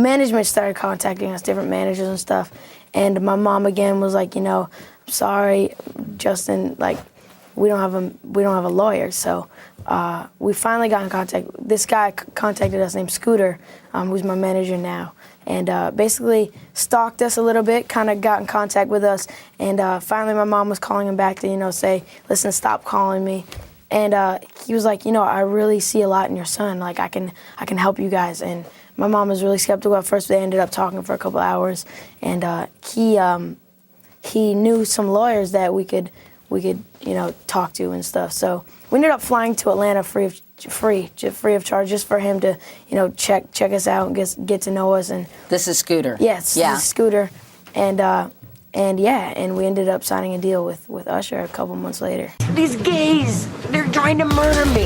management started contacting us, different managers and stuff. And my mom again was like, I'm sorry, Justin, like, we don't have a lawyer. So we finally got in contact. This guy contacted us named Scooter, who's my manager now, and basically stalked us a little bit, kind of got in contact with us. And finally my mom was calling him back to, say, listen, stop calling me. And he was like, I really see a lot in your son. Like, I can help you guys. And my mom was really skeptical at first. They ended up talking for a couple hours. And he knew some lawyers that we could talk to and stuff. So we ended up flying to Atlanta free of charge, just for him to, check us out and get to know us. And this is Scooter. Yes, yeah. This is Scooter. And we ended up signing a deal with Usher a couple months later. These gays, they're trying to murder me.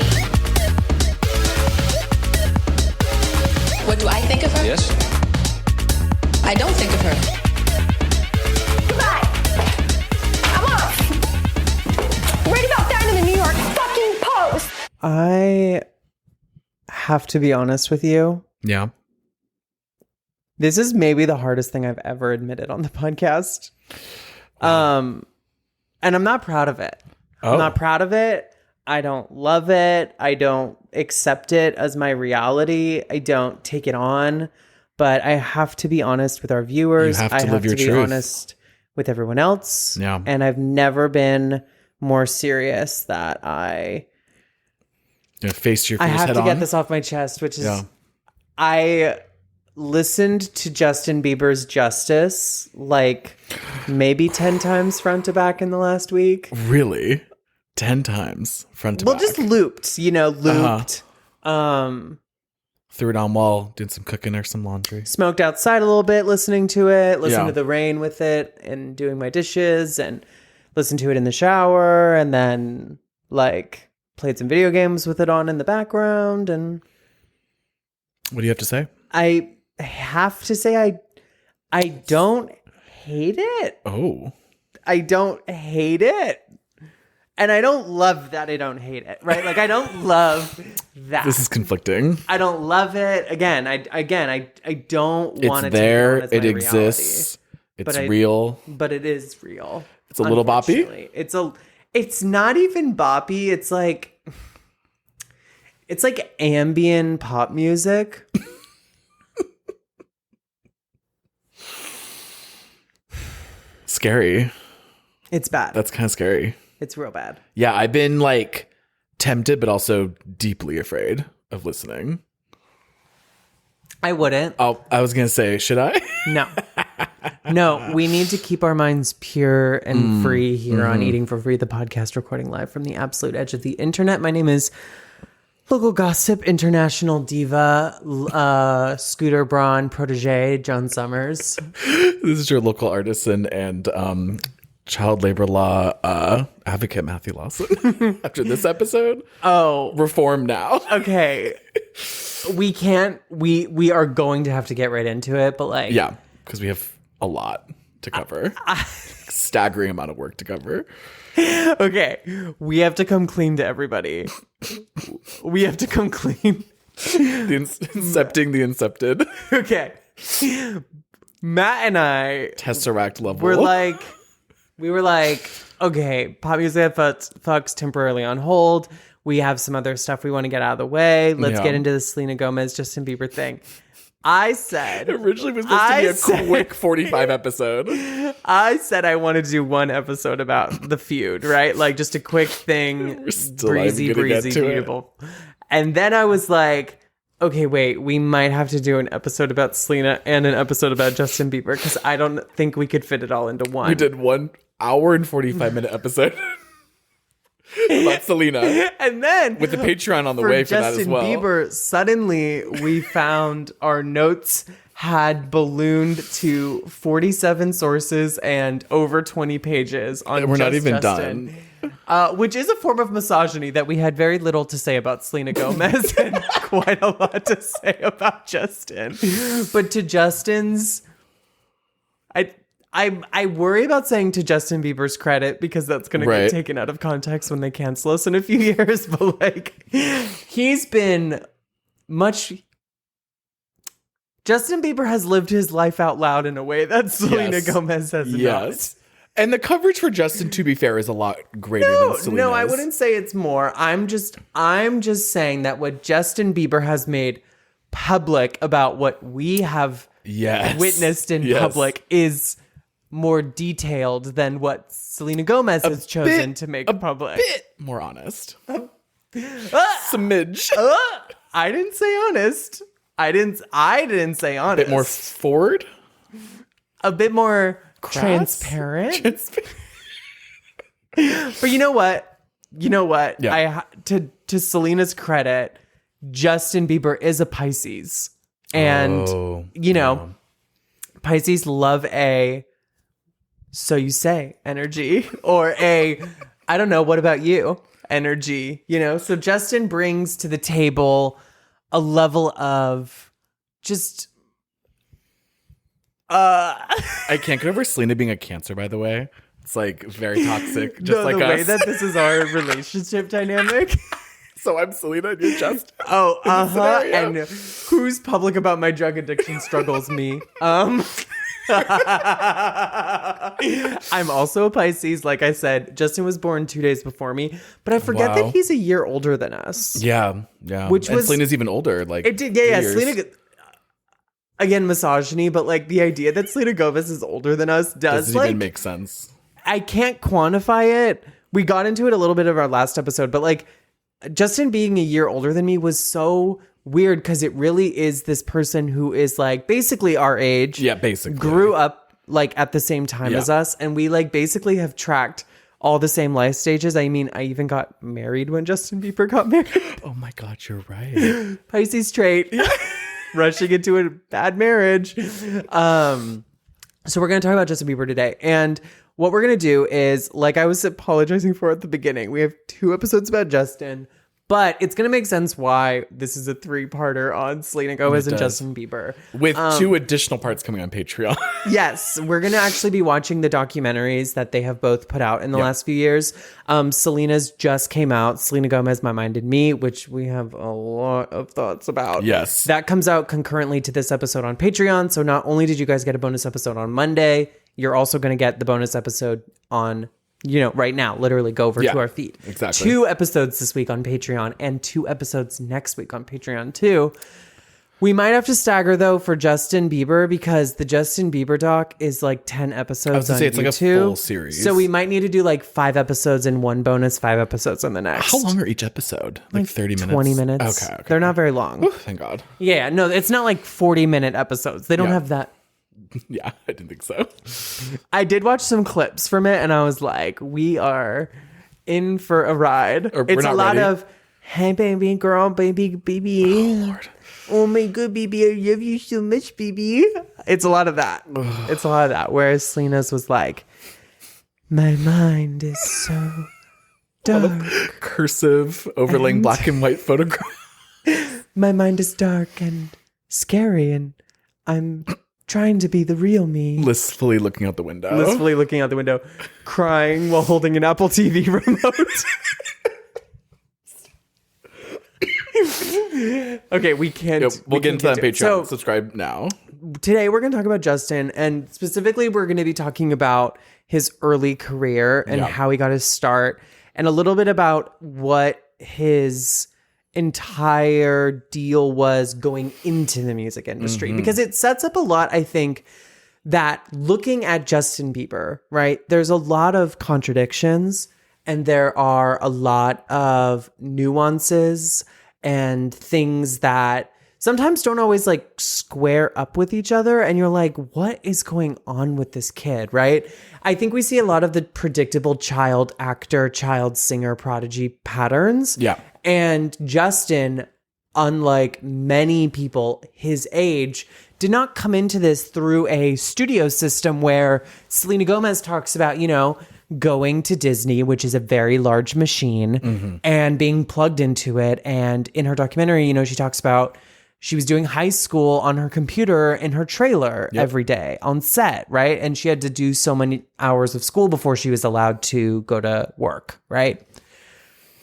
What do I think of her? Yes. I don't think of her. Goodbye. I'm off. Read about that in the New York fucking Post. I have to be honest with you. Yeah. This is maybe the hardest thing I've ever admitted on the podcast. And I'm not proud of it. Oh. I'm not proud of it. I don't love it. I don't accept it as my reality. I don't take it on. But I have to be honest with our viewers. You have to I live have your to be truth. honest with everyone else. Yeah. And I've never been more serious that I face your fears I have head to on. get this off my chest, which is I listened to Justin Bieber's Justice like maybe 10 times front to back in the last week. Really? 10 times front to back? Well, just looped. Threw it on while doing some cooking or some laundry. Smoked outside a little bit, listening to it, listened to the rain with it and doing my dishes, and listened to it in the shower, and then like played some video games with it on in the background. And what do you have to say? I have to say I don't hate it. Oh. I don't hate it. And I don't love that I don't hate it, right? Like, I don't love that. This is conflicting. I don't love it. Again, I don't want to It's there. take it on as It my exists. reality. It's real. But it is real. It's a little boppy? It's not even boppy. It's like ambient pop music. Scary. It's bad. That's kind of scary. It's real bad. Yeah, I've been like tempted, but also deeply afraid of listening. I wouldn't. Oh, I was going to say, should I? No, we need to keep our minds pure and free here on Eating for Free, the podcast recording live from the absolute edge of the internet. My name is local gossip, international diva, Scooter Braun, protege, Joan Summers. This is your local artisan and child labor law advocate, Matthew Lawson. After this episode. Oh. Reform now. Okay. We are going to have to get right into it, but like. Yeah, because we have a lot to cover. Staggering amount of work to cover. Okay. We have to come clean to everybody. We have to come clean. Incepting the incepted. Okay. Matt and I. Tesseract level. We were like, okay, pop music fucks temporarily on hold. We have some other stuff we want to get out of the way. Let's get into the Selena Gomez, Justin Bieber thing. I said... It originally was supposed to be a quick 45 episode. I said I want to do one episode about the feud, right? Like just a quick thing. Breezy, beautiful. And then I was like, okay, wait, we might have to do an episode about Selena and an episode about Justin Bieber because I don't think we could fit it all into one. We did 1 hour and 45-minute episode about Selena. And then with the Patreon on the way for that as well. Justin Bieber, suddenly we found our notes had ballooned to 47 sources and over 20 pages on and we're not even Justin. done. Which is a form of misogyny that we had very little to say about Selena Gomez and quite a lot to say about Justin. But to Justin's... I worry about saying to Justin Bieber's credit because that's going to get taken out of context when they cancel us in a few years. But like, he's been much Justin Bieber has lived his life out loud in a way that Selena Yes. Gomez has Yes. And the coverage for Justin, to be fair, is a lot greater than Selena's. No, I wouldn't say it's more. I'm just saying that what Justin Bieber has made public about what we have witnessed in public is more detailed than what Selena Gomez has chosen to make public. Bit more honest. Smidge. I didn't say honest. I didn't say honest. A bit more forward. A bit more Crass? transparent. But you know what? Yeah. To Selena's credit, Justin Bieber is a Pisces. And Pisces love a so you say energy or a I don't know, what about you? Energy, So Justin brings to the table a level of just I can't get over Selena being a Cancer, by the way. It's like very toxic. Just like the us. way that this is our relationship dynamic. So I'm Selena and you're Justin. Oh, scenario. And who's public about my drug addiction struggles? Me. I'm also a Pisces. Like I said, Justin was born 2 days before me, but I forget that he's a year older than us. Yeah. Which and was Selena's even older. Like it did. Yeah. Selena. Again, misogyny, but like the idea that Selena Gomez is older than us doesn't even make sense. I can't quantify it. We got into it a little bit of our last episode, but like Justin being a year older than me was so weird because it really is this person who is like basically our age. Yeah, basically. Grew up like at the same time as us. And we like basically have tracked all the same life stages. I mean, I even got married when Justin Bieber got married. Oh my God, you're right. Pisces trait. Rushing into a bad marriage. So we're going to talk about Justin Bieber today. And what we're going to do is, like I was apologizing for at the beginning, we have 2 episodes about Justin, but it's going to make sense why this is a 3-parter on Selena Gomez and Justin Bieber. With 2 additional parts coming on Patreon. Yes, we're going to actually be watching the documentaries that they have both put out in the last few years. Selena's just came out, Selena Gomez, My Mind and Me, which we have a lot of thoughts about. Yes. That comes out concurrently to this episode on Patreon. So not only did you guys get a bonus episode on Monday, you're also going to get the bonus episode on right now, literally go over to our feed. Exactly. 2 episodes this week on Patreon and 2 episodes next week on Patreon too. We might have to stagger though for Justin Bieber because the Justin Bieber doc is like 10 episodes on it's YouTube. like a full series. So we might need to do like 5 episodes in one bonus, 5 episodes on the next. How long are each episode? Like 30 minutes? 20 minutes. Okay. They're not very long. Whew, thank God. Yeah, no, it's not like 40-minute episodes. They don't have that. Yeah, I didn't think so. I did watch some clips from it and I was like, we are in for a ride. Or It's we're a not lot ready. of, hey, baby girl, baby. Oh, Lord. Oh my good baby, I love you so much, baby. It's a lot of that. It's a lot of that. Whereas Selena's was like, my mind is so dark. Cursive overlaying black and white photograph. My mind is dark and scary and I'm trying to be the real me. Blissfully looking out the window. Blissfully looking out the window, crying while holding an Apple TV remote. Okay, we can't. Yep, we'll get into that on Patreon. So Subscribe now. today we're going to talk about Justin, and specifically we're going to be talking about his early career and how he got his start, and a little bit about what his entire deal was going into the music industry, because it sets up a lot, I think, that looking at Justin Bieber, right, there's a lot of contradictions and there are a lot of nuances and things that sometimes don't always like square up with each other. And you're like, what is going on with this kid, right? I think we see a lot of the predictable child actor, child singer, prodigy patterns. Yeah. And Justin, unlike many people his age, did not come into this through a studio system where Selena Gomez talks about, you know, going to Disney, which is a very large machine, and being plugged into it. And in her documentary, you know, she talks about she was doing high school on her computer in her trailer every day on set, right? And she had to do so many hours of school before she was allowed to go to work, right?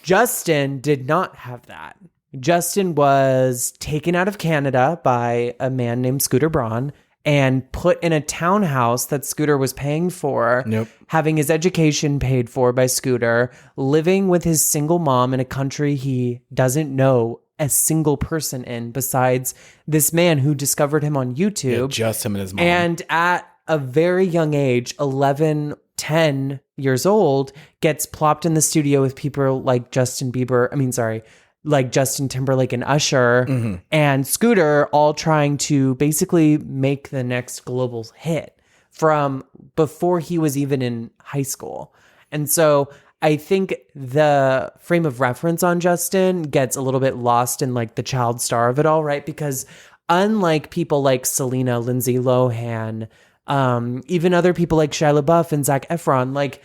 Justin did not have that. Justin was taken out of Canada by a man named Scooter Braun and put in a townhouse that Scooter was paying for, having his education paid for by Scooter, living with his single mom in a country he doesn't know a single person in besides this man who discovered him on YouTube. Just him and his mom. And at a very young age, 11, 10 years old, gets plopped in the studio with people like Justin Timberlake and Usher and Scooter, all trying to basically make the next global hit from before he was even in high school. And so I think the frame of reference on Justin gets a little bit lost in like the child star of it all, right? Because unlike people like Selena, Lindsay Lohan, even other people like Shia LaBeouf and Zac Efron, like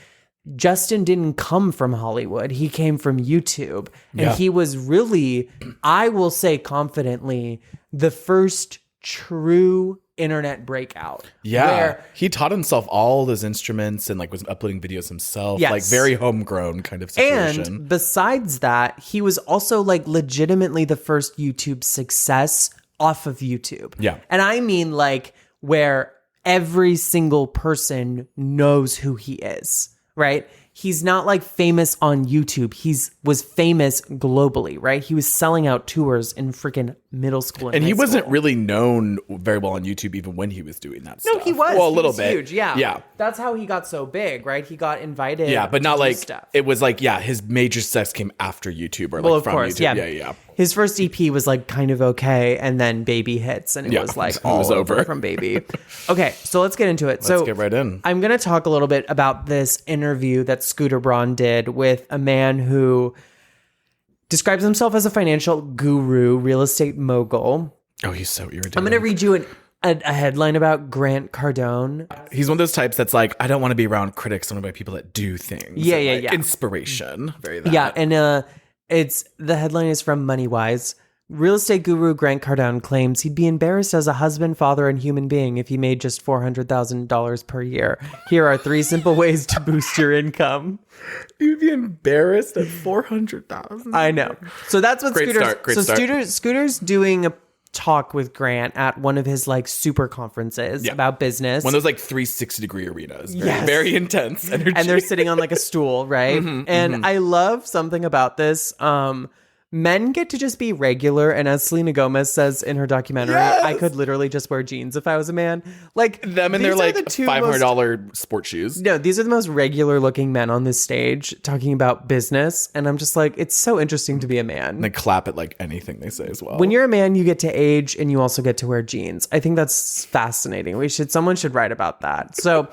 Justin didn't come from Hollywood. He came from YouTube. And he was really, I will say confidently, the first true internet breakout. Yeah. Where he taught himself all those instruments and like was uploading videos himself. Yes. Like very homegrown kind of situation. And besides that, he was also like legitimately the first YouTube success off of YouTube. Yeah. And I mean like where every single person knows who he is. Right? He's not like famous on YouTube. Was famous globally, right? He was selling out tours in freaking middle school and he high wasn't school. really known very well on YouTube even when he was doing that stuff. No, he was. Well, a He little was bit. huge. Yeah. Yeah. That's how he got so big, right? He got invited. Yeah, but not to do like stuff. it was like his major success came after YouTube or Well, like of from course, YouTube. yeah. Yeah. His first EP was like kind of okay, and then Baby hits, and it was like it all was over. from Baby. Okay, so let's get into it. Let's get right in. I'm going to talk a little bit about this interview that Scooter Braun did with a man who describes himself as a financial guru, real estate mogul. Oh, he's so irritating. I'm going to read you a headline about Grant Cardone. He's one of those types that's like, I don't want to be around critics. I want to be people that do things. Yeah, And, yeah, like, yeah. Inspiration. Very that. Yeah, and the headline is from MoneyWise. Real estate guru Grant Cardone claims he'd be embarrassed as a husband, father, and human being if he made just $400,000 per year. Here are 3 simple ways to boost your income. You'd be embarrassed at 400,000. I know. So that's what Great start, great start. Scooter's doing a talk with Grant at one of his like super conferences about business. One of those like 360-degree arenas. Very, Yes. very intense energy. And they're sitting on like a stool, right? I love something about this. Men get to just be regular, and as Selena Gomez says in her documentary, I could literally just wear jeans if I was a man. Like them and these their are like the two $500 sports shoes. No, these are the most regular looking men on this stage talking about business, and I'm just like, it's so interesting to be a man. And they clap at like anything they say as well. When you're a man, you get to age and you also get to wear jeans. I think that's fascinating. Someone should write about that. So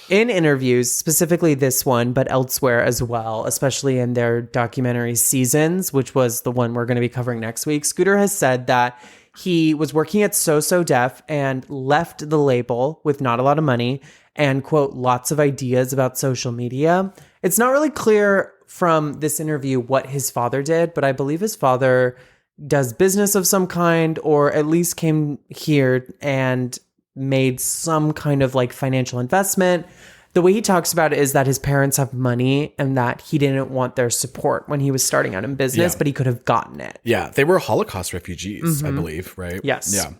in interviews, specifically this one, but elsewhere as well, especially in their documentary Seasons, which was the one we're going to be covering next week, Scooter has said that he was working at So Def and left the label with not a lot of money and, quote, lots of ideas about social media. It's not really clear from this interview what his father did, but I believe his father does business of some kind, or at least came here and made some kind of like financial investment. The way he talks about it is that his parents have money and that he didn't want their support when he was starting out in business, but he could have gotten it. Yeah, they were Holocaust refugees, I believe, right? Yes. Yeah.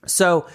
So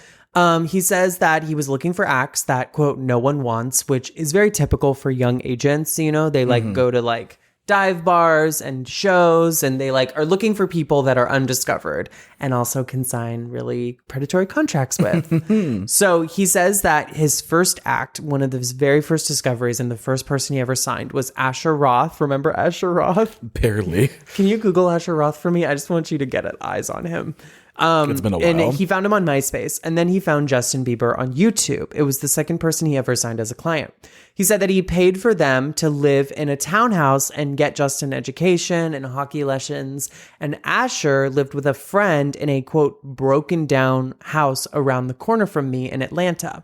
he says that he was looking for acts that, quote, no one wants, which is very typical for young agents. You know, they like go to like dive bars and shows, and they like are looking for people that are undiscovered and also can sign really predatory contracts with. So he says that his first act, one of his very first discoveries and the first person he ever signed was Asher Roth. Remember Asher Roth? Barely. Can you Google Asher Roth for me? I just want you to get eyes on him. It's been a while. And he found him on MySpace, and then he found Justin Bieber on YouTube. It was the second person he ever signed as a client. He said that he paid for them to live in a townhouse and get Justin education and hockey lessons. And Asher lived with a friend in a, quote, broken down house around the corner from me in Atlanta.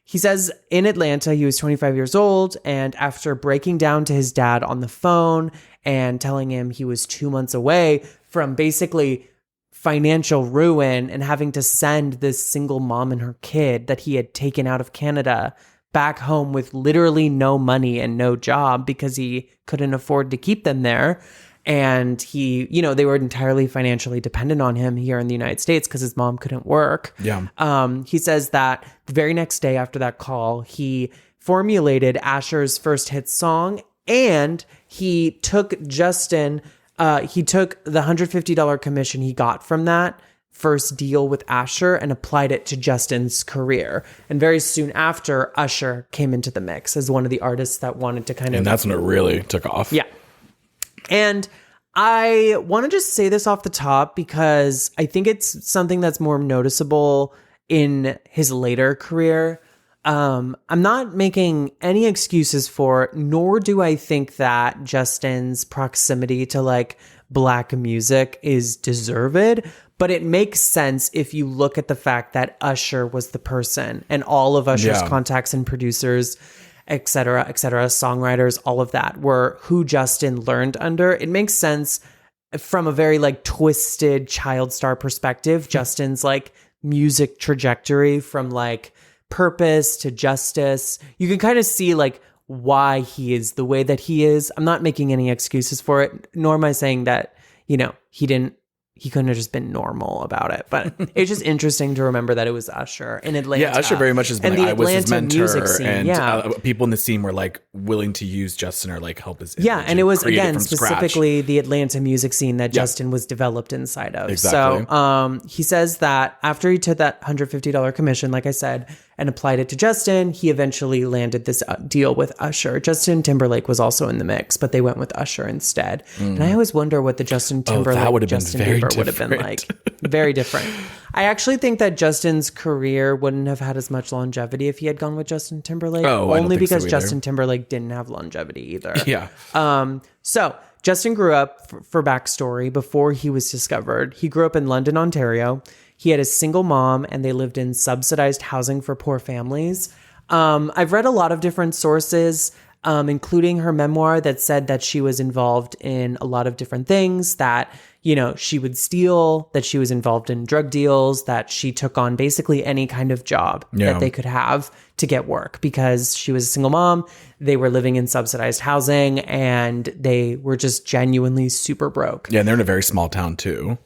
He says in Atlanta, he was 25 years old, and after breaking down to his dad on the phone and telling him he was 2 months away from basically financial ruin and having to send this single mom and her kid that he had taken out of Canada back home with literally no money and no job because he couldn't afford to keep them there. And he, they were entirely financially dependent on him here in the United States because his mom couldn't work. Yeah. He says that the very next day after that call, he formulated Asher's first hit song, and he took Justin, he took the $150 commission he got from that first deal with Asher and applied it to Justin's career. And very soon after, Usher came into the mix as one of the artists that wanted to kind of... And that's when it really took off. Yeah. And I want to just say this off the top because I think it's something that's more noticeable in his later career. I'm not making any excuses for it, nor do I think that Justin's proximity to like black music is deserved, but it makes sense if you look at the fact that Usher was the person and all of Usher's contacts and producers, et cetera, songwriters, all of that were who Justin learned under. It makes sense from a very like twisted child star perspective, Justin's like music trajectory from like Purpose to Justice. You can kind of see like why he is the way that he is. I'm not making any excuses for it, nor am I saying that, he couldn't have just been normal about it. But it's just interesting to remember that it was Usher in Atlanta. Yeah, Usher very much has been like, I was his mentor. Scene, and people in the scene were like willing to use Justin or like help his image. Yeah, and it was, again, specifically scratch. The Atlanta music scene that Justin was developed inside of. Exactly. So he says that after he took that $150 commission, like I said, and applied it to Justin, he eventually landed this deal with Usher. Justin Timberlake was also in the mix, but they went with Usher instead. And I always wonder what the Justin Timberlake, Justin Bieber would have been like. Very different. I actually think that Justin's career wouldn't have had as much longevity if he had gone with Justin Timberlake. Only because Justin Timberlake didn't have longevity either. Yeah. So Justin grew up, for backstory, before he was discovered. He grew up in London, Ontario. He had a single mom, and they lived in subsidized housing for poor families. I've read a lot of different sources, including her memoir, that said that she was involved in a lot of different things, that, she would steal, that she was involved in drug deals, that she took on basically any kind of job that they could have to get work because she was a single mom. They were living in subsidized housing, and they were just genuinely super broke. Yeah, and they're in a very small town too.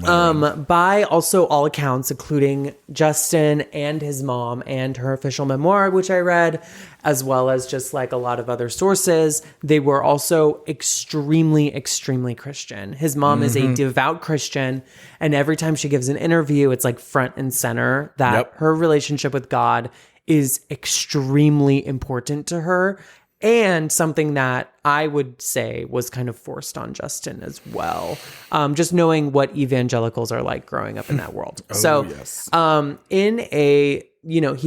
By also all accounts, including Justin and his mom and her official memoir, which I read, as well as just like a lot of other sources, they were also extremely, extremely Christian. His mom is a devout Christian, and every time she gives an interview, it's like front and center that her relationship with God is extremely important to her. And something that I would say was kind of forced on Justin as well. Just knowing what evangelicals are like growing up in that world. He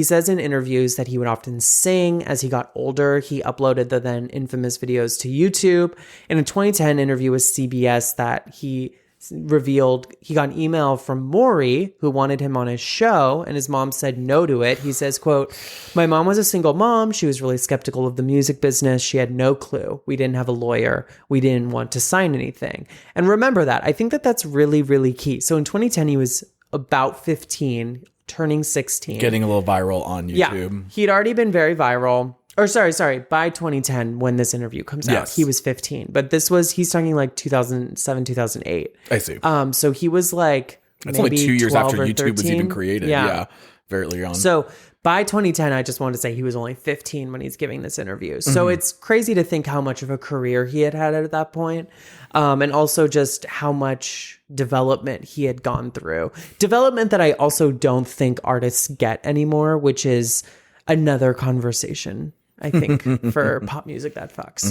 says in interviews that he would often sing as he got older. He uploaded the then infamous videos to YouTube. In a 2010 interview with CBS that he revealed, he got an email from Maury, who wanted him on his show, and his mom said no to it. He says, quote, "My mom was a single mom. She was really skeptical of the music business. She had no clue. We didn't have a lawyer. We didn't want to sign anything." And remember that. I think that that's really, really key. So in 2010, he was about 15, turning 16. Getting a little viral on YouTube. Yeah, he'd already been very viral. Or sorry, by 2010, when this interview comes out, he was 15. But he's talking like 2007, 2008. I see. So he was like, that's maybe only 2 years after 12 or YouTube was 13. even created. Yeah. Very early on. So by 2010, I just wanted to say he was only 15 when he's giving this interview. So it's crazy to think how much of a career he had at that point. And also just how much development he had gone through. Development that I also don't think artists get anymore, which is another conversation, I think, for pop music that fucks.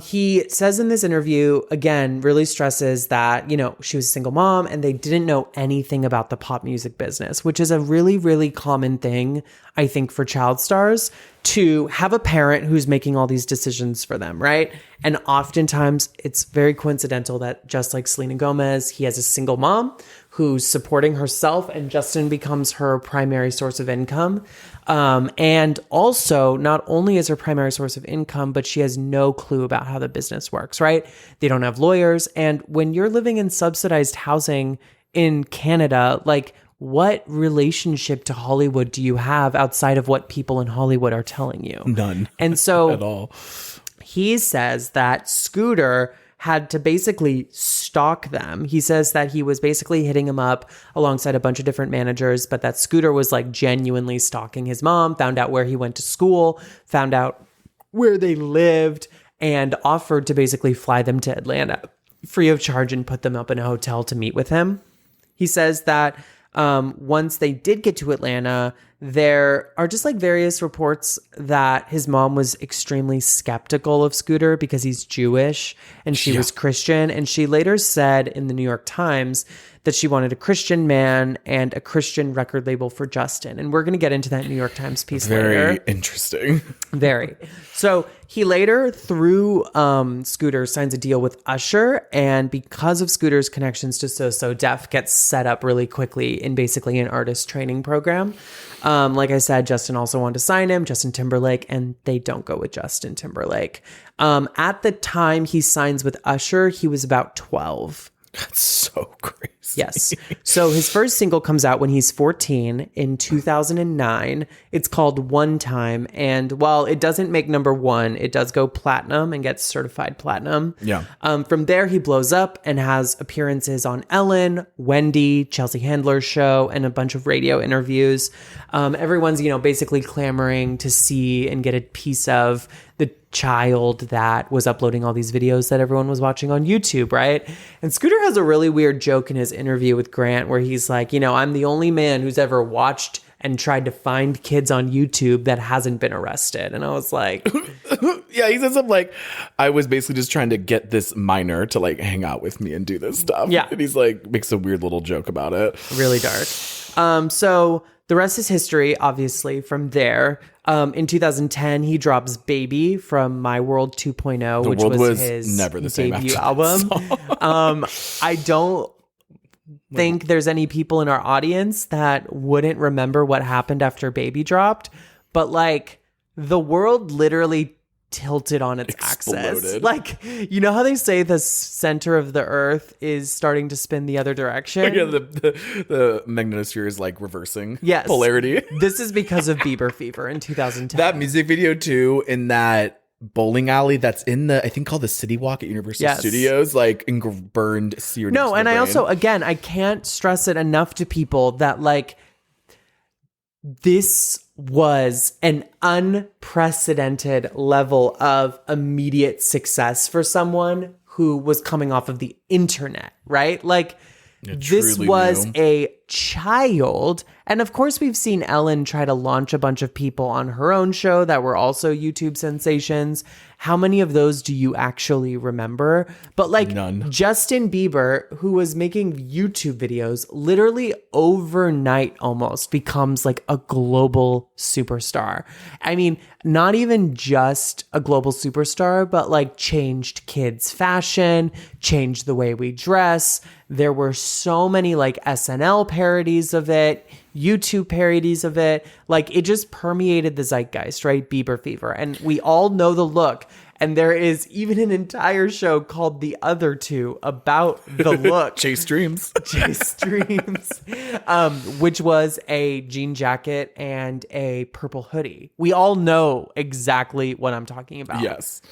He says in this interview, again, really stresses that, she was a single mom and they didn't know anything about the pop music business, which is a really, really common thing, I think, for child stars to have a parent who's making all these decisions for them, right? And oftentimes it's very coincidental that just like Selena Gomez, he has a single mom who's supporting herself, and Justin becomes her primary source of income. And also, not only is her primary source of income, but she has no clue about how the business works, right? They don't have lawyers. And when you're living in subsidized housing in Canada, like, what relationship to Hollywood do you have outside of what people in Hollywood are telling you? None. And so at all. he says that Scooter had to basically stalk them. He says that he was basically hitting him up alongside a bunch of different managers, but that Scooter was like genuinely stalking his mom, found out where he went to school, found out where they lived, and offered to basically fly them to Atlanta free of charge and put them up in a hotel to meet with him. He says that once they did get to Atlanta, there are just like various reports that his mom was extremely skeptical of Scooter because he's Jewish and she was Christian. And she later said in the New York Times that she wanted a Christian man and a Christian record label for Justin. And we're going to get into that New York Times piece later. Very interesting. Very. So he later, through Scooter, signs a deal with Usher. And because of Scooter's connections to So Def, gets set up really quickly in basically an artist training program. Like I said, Justin also wanted to sign him, Justin Timberlake, and they don't go with Justin Timberlake. At the time he signs with Usher, he was about 12. That's so crazy. Yes. So his first single comes out when he's 14 in 2009. It's called One Time. And while it doesn't make number one, it does go platinum and gets certified platinum. Yeah. From there, he blows up and has appearances on Ellen, Wendy, Chelsea Handler's show, and a bunch of radio interviews. Everyone's, basically clamoring to see and get a piece of the child that was uploading all these videos that everyone was watching on YouTube, right? And Scooter has a really weird joke in his interview with Grant where he's like, I'm the only man who's ever watched and tried to find kids on YouTube that hasn't been arrested. And I was like... Yeah, he says something like, I was basically just trying to get this minor to like hang out with me and do this stuff. Yeah. And he's like, makes a weird little joke about it. Really dark. So the rest is history, obviously, from there. In 2010, he drops Baby from My World 2.0, which was his never the same debut after album. I don't think there's any people in our audience that wouldn't remember what happened after Baby dropped, but like the world literally tilted on its axis. Like, how they say the center of the earth is starting to spin the other direction? Yeah, the magnetosphere is like reversing polarity. This is because of Bieber Fever in 2010. That music video too, in that bowling alley that's in I think called the City Walk at Universal Studios, like burned seared. No, and I also, again, I can't stress it enough to people that like this was an unprecedented level of immediate success for someone who was coming off of the internet, right? Like, this was a child. And of course, we've seen Ellen try to launch a bunch of people on her own show that were also YouTube sensations. How many of those do you actually remember? But like none. Justin Bieber, who was making YouTube videos, literally overnight almost becomes like a global superstar. I mean, not even just a global superstar, but like changed kids' fashion, changed the way we dress. There were so many like SNL parodies of it, YouTube parodies of it. Like, it just permeated the zeitgeist, right? Bieber Fever. And we all know the look. And there is even an entire show called The Other Two about the look. Chase Dreams. Chase Dreams. Which was a jean jacket and a purple hoodie. We all know exactly what I'm talking about. Yes.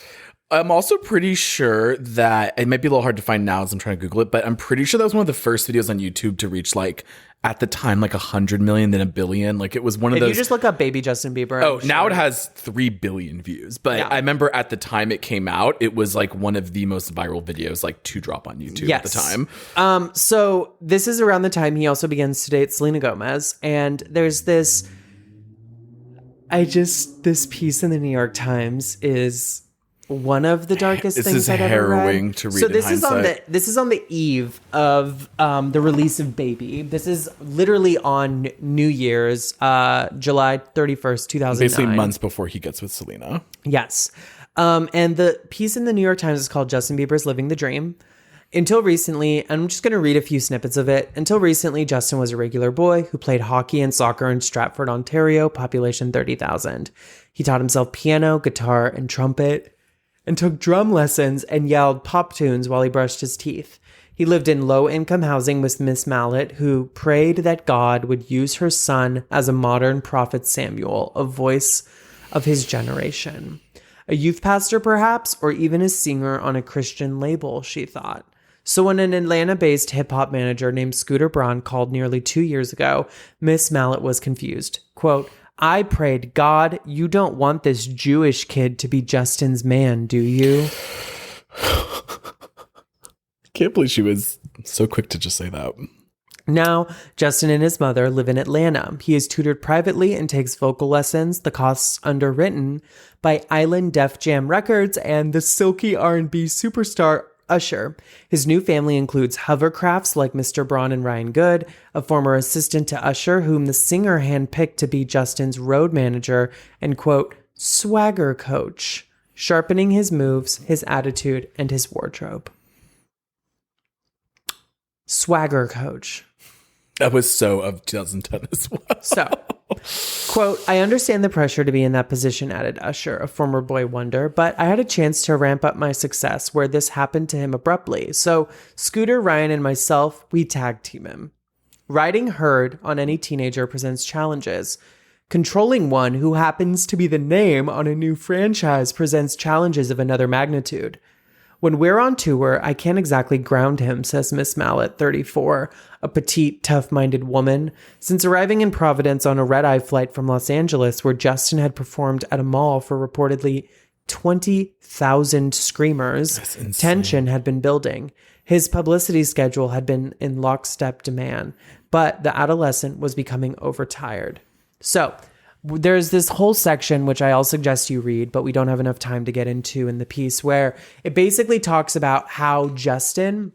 I'm also pretty sure that it might be a little hard to find now as I'm trying to Google it, but I'm pretty sure that was one of the first videos on YouTube to reach like, at the time, like 100 million, then 1 billion. Like, it was one of those. If you just look up Baby Justin Bieber. Oh, now it has 3 billion views. But I remember at the time it came out, it was like one of the most viral videos like to drop on YouTube at the time. So this is around the time he also begins to date Selena Gomez. And there's this piece in the New York Times is one of the darkest things I've ever read. This is harrowing to read. So this is on the eve of the release of Baby. This is literally on New Year's, July 31st, 2009. Basically months before he gets with Selena. Yes. And the piece in the New York Times is called Justin Bieber's Living the Dream. Until recently, I'm just going to read a few snippets of it. Until recently, Justin was a regular boy who played hockey and soccer in Stratford, Ontario, population 30,000. He taught himself piano, guitar, and trumpet, and took drum lessons and yelled pop tunes while he brushed his teeth. He lived in low-income housing with Miss Mallet, who prayed that God would use her son as a modern prophet Samuel, a voice of his generation. A youth pastor, perhaps, or even a singer on a Christian label, she thought. So when an Atlanta-based hip-hop manager named Scooter Braun called nearly 2 years ago, Miss Mallet was confused. Quote, I prayed, God, you don't want this Jewish kid to be Justin's man, do you? Can't believe she was so quick to just say that. Now, Justin and his mother live in Atlanta. He is tutored privately and takes vocal lessons, the costs underwritten by Island Def Jam Records and the silky R&B superstar Usher. His new family includes hovercrafts like Mr. Braun and Ryan Good, a former assistant to Usher, whom the singer handpicked to be Justin's road manager and, quote, swagger coach, sharpening his moves, his attitude, and his wardrobe. Swagger coach. That was so of 2010 as well. So, quote, I understand the pressure to be in that position, added Usher, a former boy wonder, but I had a chance to ramp up my success where this happened to him abruptly. So Scooter, Ryan, and myself, we tag team him. Riding herd on any teenager presents challenges. Controlling one who happens to be the name on a new franchise presents challenges of another magnitude. When we're on tour, I can't exactly ground him, says Miss Mallet, 34, a petite, tough-minded woman. Since arriving in Providence on a red-eye flight from Los Angeles, where Justin had performed at a mall for reportedly 20,000 screamers, tension had been building. His publicity schedule had been in lockstep demand, but the adolescent was becoming overtired. So, there's this whole section, which I'll suggest you read, but we don't have enough time to get into in the piece, where it basically talks about how Justin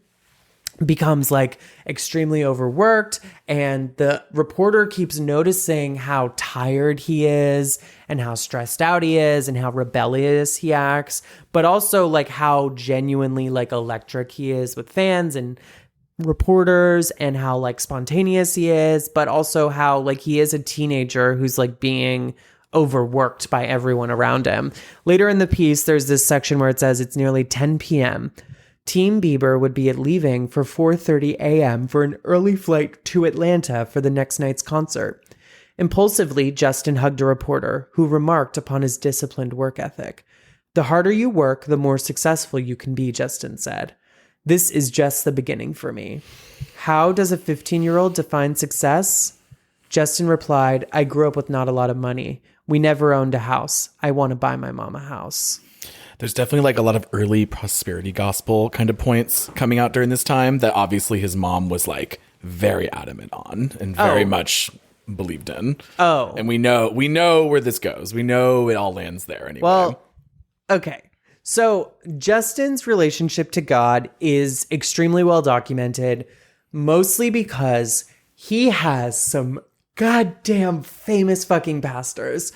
becomes like extremely overworked, and the reporter keeps noticing how tired he is and how stressed out he is and how rebellious he acts, but also like how genuinely like electric he is with fans and reporters, and how like spontaneous he is, but also how like he is a teenager who's like being overworked by everyone around him. Later in the piece, there's this section where it says it's nearly 10 p.m. Team Bieber would be leaving for 4:30 a.m. for an early flight to Atlanta for the next night's concert. Impulsively, Justin hugged a reporter who remarked upon his disciplined work ethic. The harder you work, the more successful you can be, Justin said. This is just the beginning for me. How does a 15-year-old define success? Justin replied, I grew up with not a lot of money. We never owned a house. I want to buy my mom a house. There's definitely like a lot of early prosperity gospel kind of points coming out during this time that obviously his mom was like very adamant on and very much believed in. Oh. And we know where this goes. We know it all lands there anyway. Well, okay. So Justin's relationship to God is extremely well documented, mostly because he has some goddamn famous fucking pastors.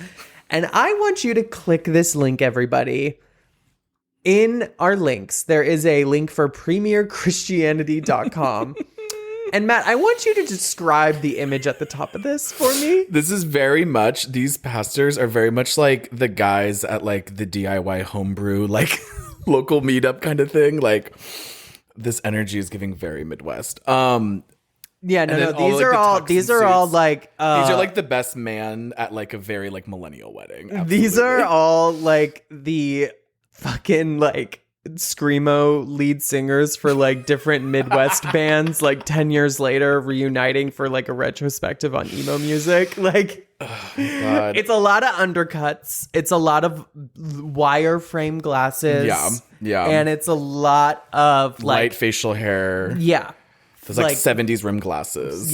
And I want you to click this link, everybody. In our links, there is a link for premierchristianity.com. And Matt, I want you to describe the image at the top of this for me. This is very much, these pastors are very much like the guys at like the DIY homebrew, like local meetup kind of thing. Like this energy is giving very Midwest. Yeah, no, these are all like these are like the best man at like a very like millennial wedding. Absolutely. These are all like the fucking like screamo lead singers for like different Midwest bands like 10 years later reuniting for like a retrospective on emo music. Like God. It's a lot of undercuts, it's a lot of wireframe glasses, yeah and it's a lot of like light facial hair, there's like 70s rim glasses.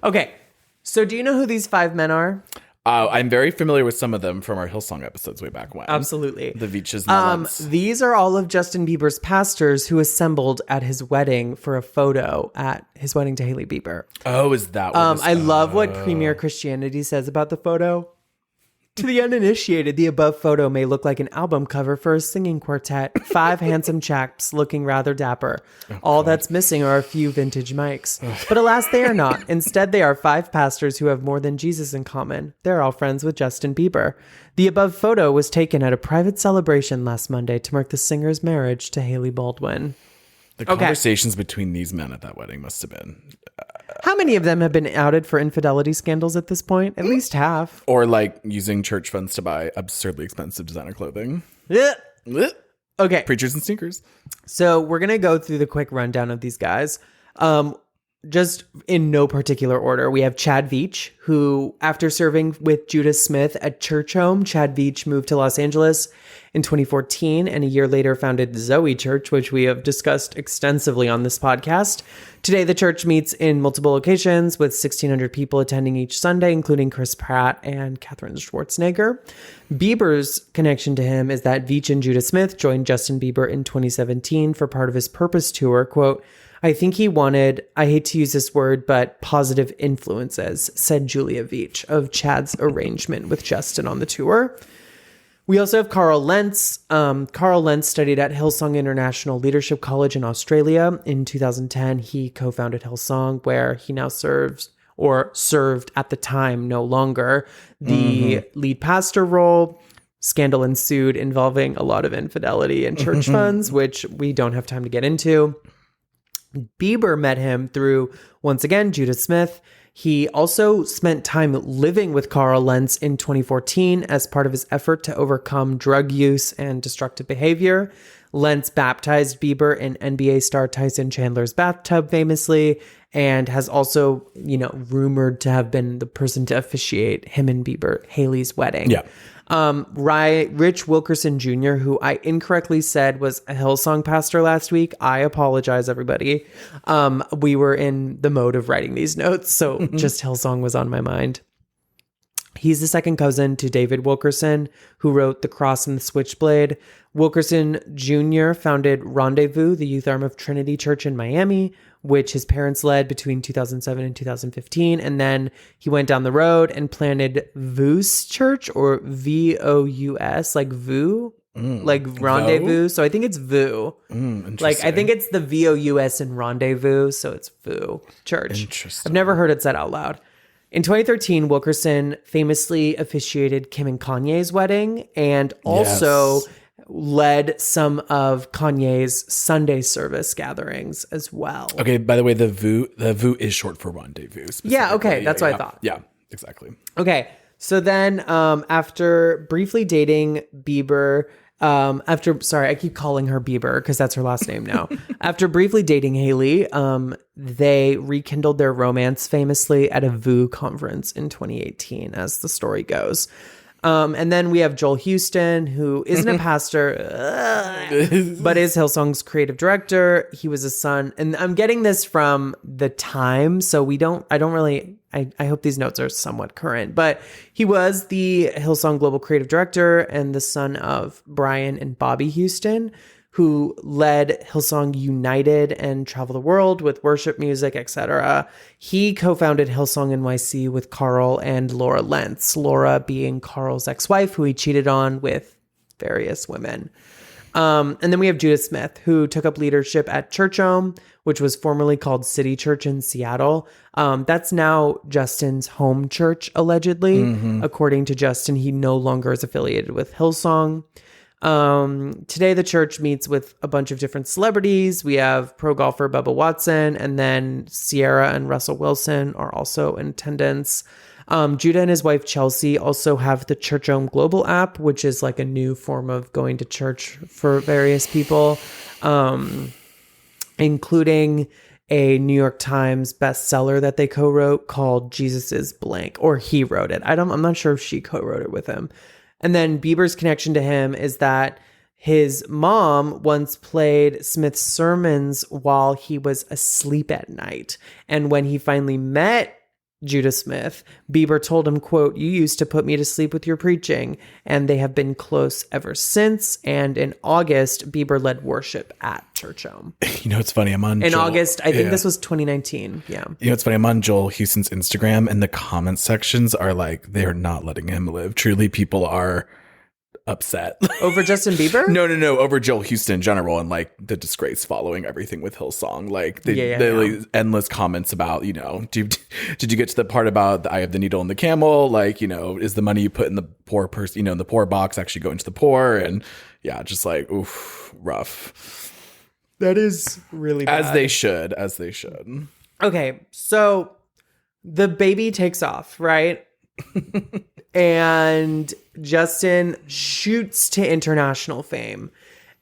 Okay, so do you know who these 5 men are? I'm very familiar with some of them from our Hillsong episodes way back when. Absolutely. The Veach's Melons. These are all of Justin Bieber's pastors who assembled at his wedding for a photo at his wedding to Hailey Bieber. Oh, is that what I love what Premier Christianity says about the photo. To the uninitiated, the above photo may look like an album cover for a singing quartet. 5 handsome chaps looking rather dapper. All that's missing are a few vintage mics. But alas, they are not. Instead, they are 5 pastors who have more than Jesus in common. They're all friends with Justin Bieber. The above photo was taken at a private celebration last Monday to mark the singer's marriage to Hailey Baldwin. The conversations between these men at that wedding must have been... How many of them have been outed for infidelity scandals at this point? At least half. Or like using church funds to buy absurdly expensive designer clothing. Yeah. Okay. Preachers and sneakers. So we're going to go through the quick rundown of these guys. Just in no particular order. We have Chad Veach, who, after serving with Judah Smith at Church Home, Chad Veach moved to Los Angeles in 2014 and a year later founded Zoe Church, which we have discussed extensively on this podcast. Today, the church meets in multiple locations with 1,600 people attending each Sunday, including Chris Pratt and Katherine Schwarzenegger. Bieber's connection to him is that Veach and Judah Smith joined Justin Bieber in 2017 for part of his Purpose tour. Quote, I think he wanted, I hate to use this word, but positive influences, said Julia Veach of Chad's arrangement with Justin on the tour. We also have Carl Lentz. Carl Lentz studied at Hillsong International Leadership College in Australia. In 2010, he co-founded Hillsong, where he now served at the time, no longer, the lead pastor role. Scandal ensued involving a lot of infidelity and church funds, which we don't have time to get into. Bieber met him through, once again, Judah Smith. He also spent time living with Carl Lentz in 2014 as part of his effort to overcome drug use and destructive behavior. Lentz baptized Bieber in NBA star Tyson Chandler's bathtub famously, and has also, rumored to have been the person to officiate him and Haley's wedding. Yeah. Rich Wilkerson Jr., who I incorrectly said was a Hillsong pastor last week. I apologize, everybody. We were in the mode of writing these notes, so just Hillsong was on my mind. He's the second cousin to David Wilkerson, who wrote The Cross and the Switchblade. Wilkerson Jr. founded Rendezvous, the youth arm of Trinity Church in Miami, which his parents led between 2007 and 2015. And then he went down the road and planted Vous Church, or V-O-U-S, like Vous, like Rendezvous. So I think it's Vous. Like, I think it's the V-O-U-S in Rendezvous, so it's Vous Church. Interesting. I've never heard it said out loud. In 2013, Wilkerson famously officiated Kim and Kanye's wedding and also led some of Kanye's Sunday service gatherings as well. Okay, by the way, the VU is short for rendezvous. Yeah, okay, that's what I thought. Yeah, exactly. Okay, so then after briefly dating Bieber, I keep calling her Bieber because that's her last name now. After briefly dating Haley, they rekindled their romance famously at a VU conference in 2018, as the story goes. And then we have Joel Houston, who isn't a pastor, but is Hillsong's creative director. He was a son, and I'm getting this from the time, so I hope these notes are somewhat current, but he was the Hillsong global creative director and the son of Brian and Bobby Houston, who led Hillsong United and Travel the World with worship music, etc. He co-founded Hillsong NYC with Carl and Laura Lentz, Laura being Carl's ex-wife, who he cheated on with various women. And then we have Judah Smith, who took up leadership at Church Home, which was formerly called City Church in Seattle. That's now Justin's home church, allegedly. According to Justin, he no longer is affiliated with Hillsong. Today, the church meets with a bunch of different celebrities. We have pro golfer Bubba Watson, and then Sierra and Russell Wilson are also in attendance. Judah and his wife Chelsea also have the Church Home Global app, which is like a new form of going to church for various people, including a New York Times bestseller that they co-wrote called Jesus is Blank, or he wrote it. I'm not sure if she co-wrote it with him. And then Bieber's connection to him is that his mom once played Smith's sermons while he was asleep at night. And when he finally met Judah Smith, Bieber told him, quote, "You used to put me to sleep with your preaching." And they have been close ever since. And in August, Bieber led worship at Church Home. It's funny. I'm on August. I think this was 2019. Yeah. It's funny. I'm on Joel Houston's Instagram, and the comment sections are like, they are not letting him live. Truly, people are upset. Over Justin Bieber? No, over Joel Houston in general, and like the disgrace following everything with Hillsong. Like the endless comments about, did you get to the part about the eye of the needle and the camel? Like, is the money you put in the poor person, in the poor box actually going to the poor? And yeah, just like, oof, rough. That is really bad. As they should. Okay, so the baby takes off, right? And Justin shoots to international fame.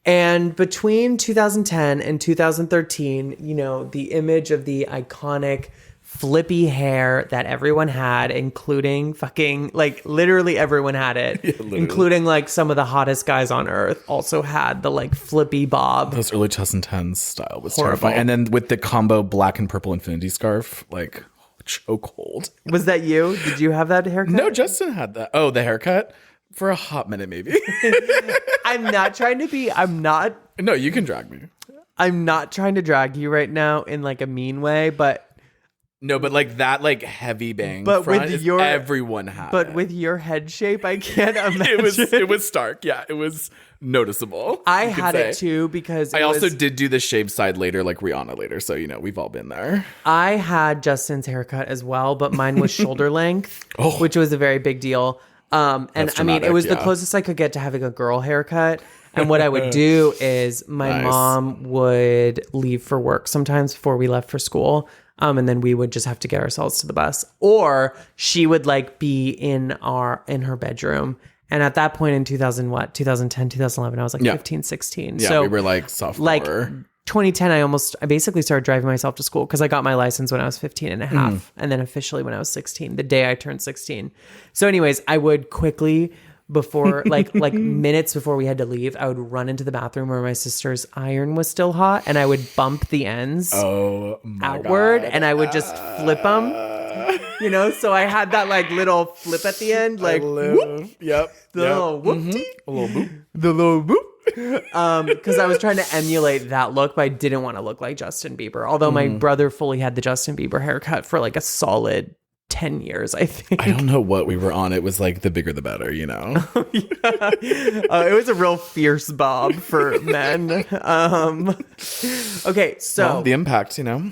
And between 2010 and 2013, you know, the image of the iconic flippy hair that everyone had, including fucking, like, literally everyone had it, including, like, some of the hottest guys on earth also had the, like, flippy bob. Those early 2010s style was Horrible. terrifying. And then with the combo black and purple infinity scarf, like, chokehold. Was that you? Did you have that haircut? No, Justin had that. Oh, the haircut? For a hot minute, maybe. No, you can drag me. I'm not trying to drag you right now in, like, a mean way, but... No, but like that, like heavy bang. But front with your everyone had. But it. with your head shape, I can't imagine. it was stark. Yeah, it was noticeable. I had it too because I also did do the shaved side later, like Rihanna later. So you know we've all been there. I had Justin's haircut as well, but mine was shoulder length, which was a very big deal. And That's I mean, dramatic, it was the yeah. closest I could get to having a girl haircut. And what I would do is my mom would leave for work sometimes before we left for school. And then we would just have to get ourselves to the bus, or she would like be in her bedroom. And at that point in 2010, 2011, I was like 15, 16. Yeah, so we were like sophomore. Like 2010, I basically started driving myself to school because I got my license when I was 15 and a half. And then officially when I was 16, the day I turned 16. So anyways, I would quickly, before like minutes before we had to leave, I would run into the bathroom where my sister's iron was still hot, and I would bump the ends outward, God. And I would just flip them, you know. So I had that like little flip at the end, like whoop, little whoop-tee, a little boop, the little boop. Because I was trying to emulate that look, but I didn't want to look like Justin Bieber. Although my brother fully had the Justin Bieber haircut for like a solid 10 years, I think. I don't know what we were on. It was like the bigger the better, you know? It was a real fierce bob for men. Okay, so the impact, you know?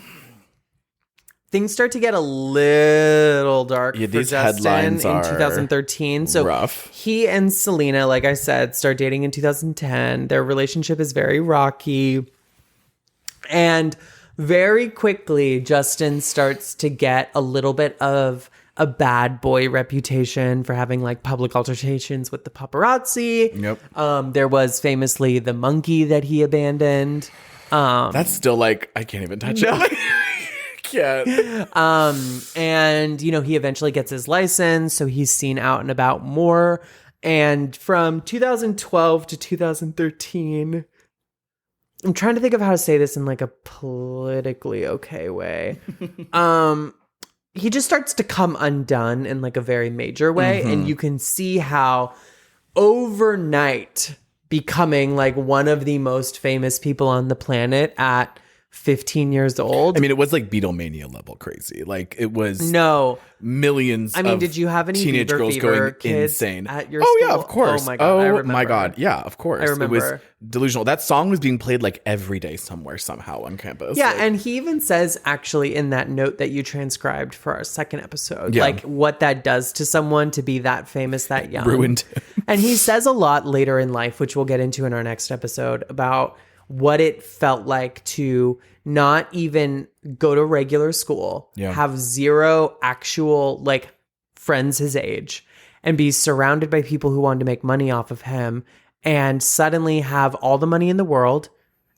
Things start to get a little dark for these Justin headlines in are 2013. So rough. He and Selena, like I said, start dating in 2010. Their relationship is very rocky. And very quickly, Justin starts to get a little bit of a bad boy reputation for having like public altercations with the paparazzi. Yep. There was famously the monkey that he abandoned. That's still like, I can't even touch it. Can't. And, you know, he eventually gets his license, so he's seen out and about more. And from 2012 to 2013... I'm trying to think of how to say this in like a politically okay way. He just starts to come undone in like a very major way. And you can see how overnight becoming like one of the most famous people on the planet at 15 years old. I mean, it was like Beatlemania level crazy. Like it was millions. I mean, did you have any teenage Bieber girls Fever going kids insane at your school? school? Yeah, of course. Oh my god! I remember. My god! Yeah, of course. I remember. It was delusional. That song was being played like every day somewhere, somehow on campus. Yeah, like, and he even says actually in that note that you transcribed for our second episode, like what that does to someone to be that famous that young. Ruined. And he says a lot later in life, which we'll get into in our next episode, about what it felt like to not even go to regular school, have zero actual like friends his age, and be surrounded by people who wanted to make money off of him, and suddenly have all the money in the world,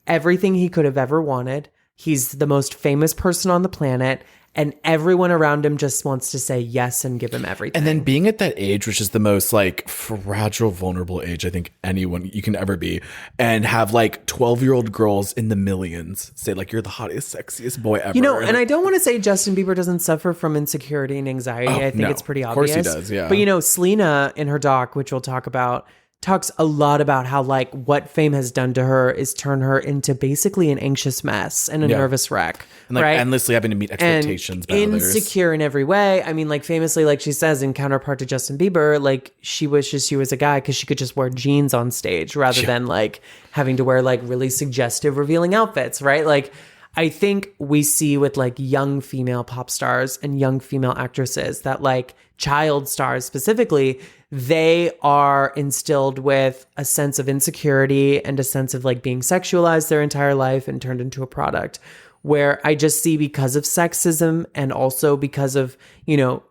everything he could have ever wanted. He's the most famous person on the planet, and everyone around him just wants to say yes and give him everything. And then being at that age, which is the most like fragile, vulnerable age I think anyone you can ever be, and have like 12-year-old girls in the millions say like, you're the hottest, sexiest boy ever. You know, and I don't want to say Justin Bieber doesn't suffer from insecurity and anxiety. I think it's pretty obvious. Of course he does, yeah. But you know, Selena in her doc, which we'll talk about, talks a lot about how like what fame has done to her is turn her into basically an anxious mess and a nervous wreck, and like right? endlessly having to meet expectations, and insecure in every way. I mean, like famously, like she says in counterpart to Justin Bieber, like she wishes she was a guy because she could just wear jeans on stage rather than like having to wear like really suggestive, revealing outfits, right? Like I think we see with like young female pop stars and young female actresses that like child stars specifically, they are instilled with a sense of insecurity and a sense of like being sexualized their entire life and turned into a product. where I just see, because of sexism and also because of, you know,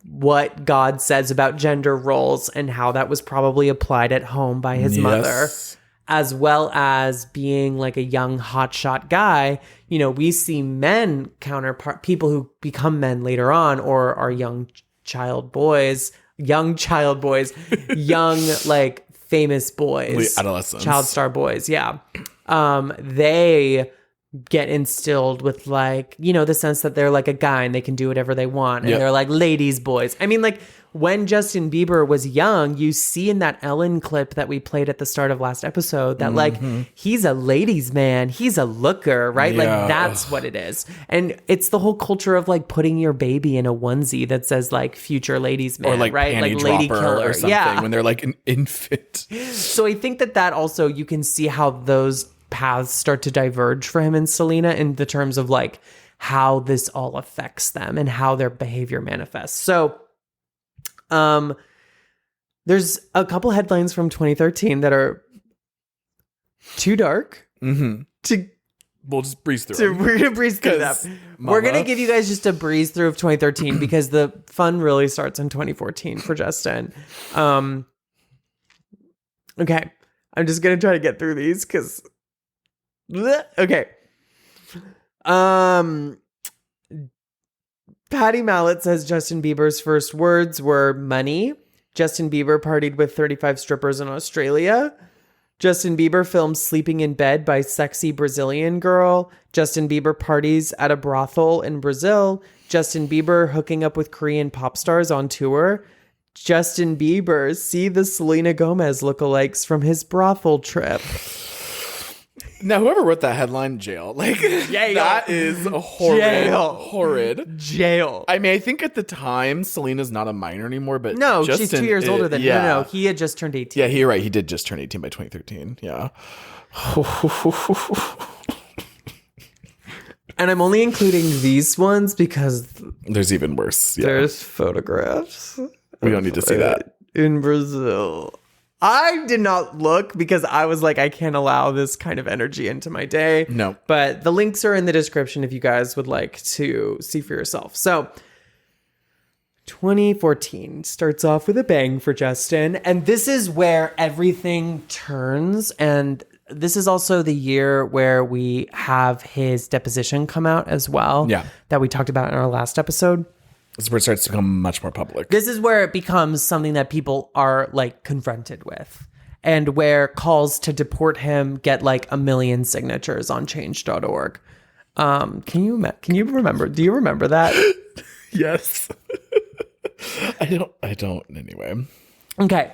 what God says about gender roles and how that was probably applied at home by his mother, as well as being like a young hotshot guy. You know, we see men counterpart, people who become men later on or are young child boys, young like famous boys, adolescents, child star boys. Yeah. They get instilled with, like, you know, the sense that they're like a guy and they can do whatever they want. And they're like ladies' boys. I mean, like, when Justin Bieber was young, you see in that Ellen clip that we played at the start of last episode that like he's a ladies' man, he's a looker, right? Like that's what it is. And it's the whole culture of like putting your baby in a onesie that says like future ladies' man, or like right? Panty Like lady dropper killer or something when they're like an infant. So I think that also, you can see how those paths start to diverge for him and Selena in the terms of like how this all affects them and how their behavior manifests. So there's a couple headlines from 2013 that are too dark We'll just breeze through them. We're going to breeze through them. We're going to give you guys just a breeze through of 2013 because the fun really starts in 2014 for Justin. Okay. I'm just going to try to get through these because... Okay. Patty Mallet says Justin Bieber's first words were money. Justin Bieber partied with 35 strippers in Australia. Justin Bieber films sleeping in bed by sexy Brazilian girl. Justin Bieber parties at a brothel in Brazil. Justin Bieber hooking up with Korean pop stars on tour. Justin Bieber see the Selena Gomez lookalikes from his brothel trip. Now, whoever wrote that headline, jail. Like, that is horrid. Jail. I mean, I think at the time, Selena's not a minor anymore, but no, Justin, she's 2 years older than No, he had just turned 18. Yeah, you're right. He did just turn 18 by 2013. Yeah. And I'm only including these ones because there's even worse. Yeah. There's photographs. We don't need to see that. In Brazil. I did not look because I was like, I can't allow this kind of energy into my day. No. But the links are in the description if you guys would like to see for yourself. So 2014 starts off with a bang for Justin. And this is where everything turns. And this is also the year where we have his deposition come out as well. Yeah. That we talked about in our last episode. This is where it starts to become much more public. This is where it becomes something that people are like confronted with, and where calls to deport him get like 1 million signatures on change.org. Can you remember? Do you remember that? Yes. I don't anyway. Okay.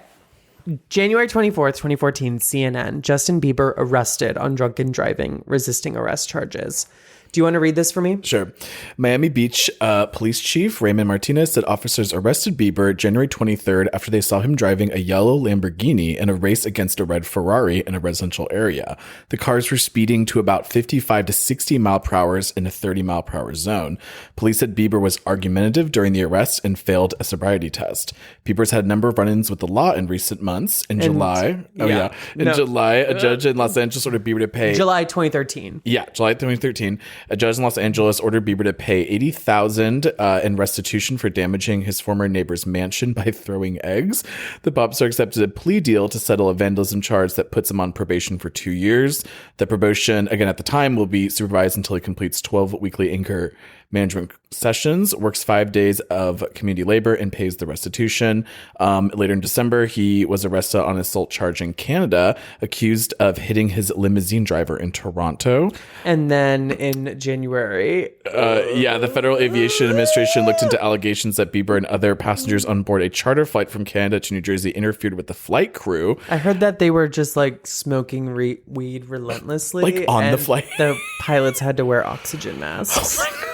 January 24th, 2014, CNN, Justin Bieber arrested on drunken driving, resisting arrest charges. Do you want to read this for me? Sure. Miami Beach police chief Raymond Martinez said officers arrested Bieber January 23rd after they saw him driving a yellow Lamborghini in a race against a red Ferrari in a residential area. The cars were speeding to about 55 to 60 mile per hour in a 30 mile per hour zone. Police said Bieber was argumentative during the arrest and failed a sobriety test. Bieber's had a number of run-ins with the law in recent months. In July, a judge in Los Angeles ordered Bieber to pay... July 2013. Yeah, July 2013. A judge in Los Angeles ordered Bieber to pay $80,000 in restitution for damaging his former neighbor's mansion by throwing eggs. The pop star accepted a plea deal to settle a vandalism charge that puts him on probation for 2 years. The probation, again at the time, will be supervised until he completes 12 weekly anger management sessions, works 5 days of community labor, and pays the restitution. Later in December, he was arrested on an assault charge in Canada, accused of hitting his limousine driver in Toronto. And then in January... the Federal Aviation Administration looked into allegations that Bieber and other passengers on board a charter flight from Canada to New Jersey interfered with the flight crew. I heard that they were just like smoking weed relentlessly. Like on the flight. The pilots had to wear oxygen masks. Oh my God.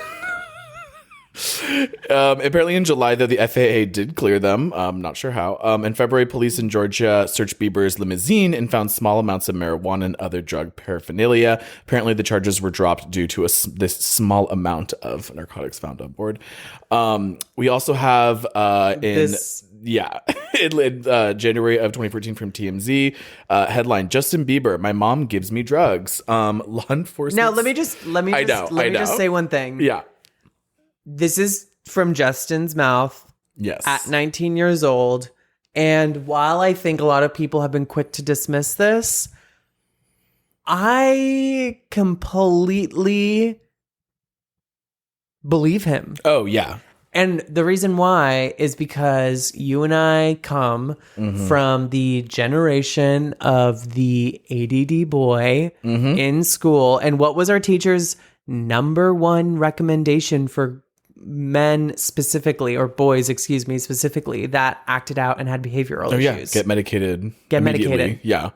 Apparently in July, though, the FAA did clear them. Not sure how. In February, police in Georgia searched Bieber's limousine and found small amounts of marijuana and other drug paraphernalia. Apparently, the charges were dropped due to this small amount of narcotics found on board. We also have Yeah. In January of 2014 from TMZ. Headline, Justin Bieber, my mom gives me drugs. Law enforcement. Now, let me just say one thing. Yeah. This is from Justin's mouth. Yes. At 19 years old. And while I think a lot of people have been quick to dismiss this, I completely believe him. Oh, yeah. And the reason why is because you and I come from the generation of the ADD boy in school. And what was our teacher's number one recommendation for men specifically, or boys, excuse me, specifically, that acted out and had behavioral issues? Get medicated. Get medicated. Yeah.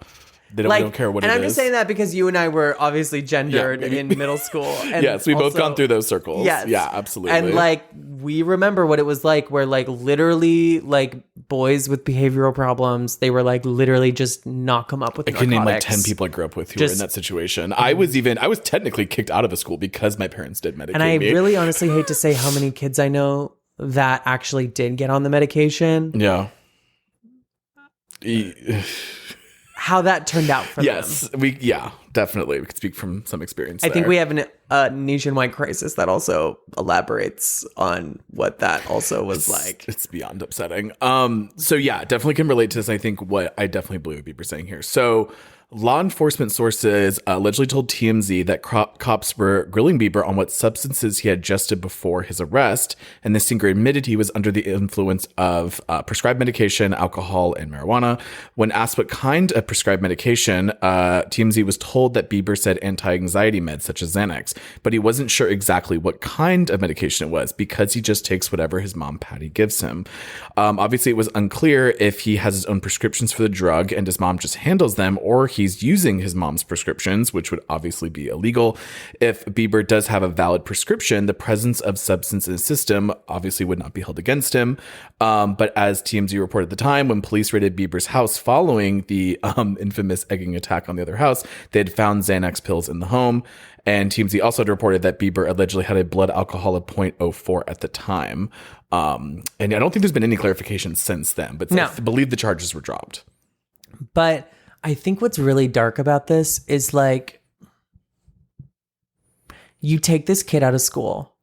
They don't care what it is. And I'm just saying that because you and I were obviously gendered in middle school. And yes, we both gone through those circles. Yes. Yeah, absolutely. And like, we remember what it was like where like literally like boys with behavioral problems, they were like literally just knock them up with narcotics. I can name like 10 people I grew up with who were in that situation. I was technically kicked out of a school because my parents did medicate me. And I really honestly hate to say how many kids I know that actually did get on the medication. Yeah. How that turned out for them. Yes, definitely. We could speak from some experience. I think we have a nationwide crisis that also elaborates on what that also was like. It's beyond upsetting. So yeah, definitely can relate to this. I think what I definitely believe Bieber's saying here. So law enforcement sources allegedly told TMZ that cops were grilling Bieber on what substances he had ingested before his arrest, and the singer admitted he was under the influence of prescribed medication, alcohol, and marijuana. When asked what kind of prescribed medication, TMZ was told that Bieber said anti-anxiety meds such as Xanax, but he wasn't sure exactly what kind of medication it was because he just takes whatever his mom Patty gives him. Obviously, it was unclear if he has his own prescriptions for the drug and his mom just handles them, or he's using his mom's prescriptions, which would obviously be illegal. If Bieber does have a valid prescription, the presence of substance in his system obviously would not be held against him. But as TMZ reported at the time, when police raided Bieber's house following the infamous egging attack on the other house, they had found Xanax pills in the home. And TMZ also had reported that Bieber allegedly had a blood alcohol of 0.04 at the time. And I don't think there's been any clarification since then, but I believe the charges were dropped. But I think what's really dark about this is like, you take this kid out of school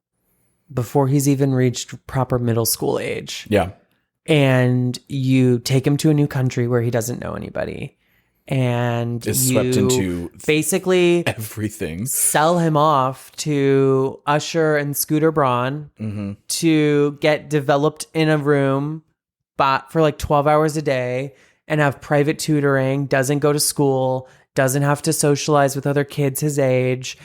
before he's even reached proper middle school age. Yeah. And you take him to a new country where he doesn't know anybody. And is swept into basically everything. Sell him off to Usher and Scooter Braun to get developed in a room for like 12 hours a day and have private tutoring, doesn't go to school, doesn't have to socialize with other kids his age,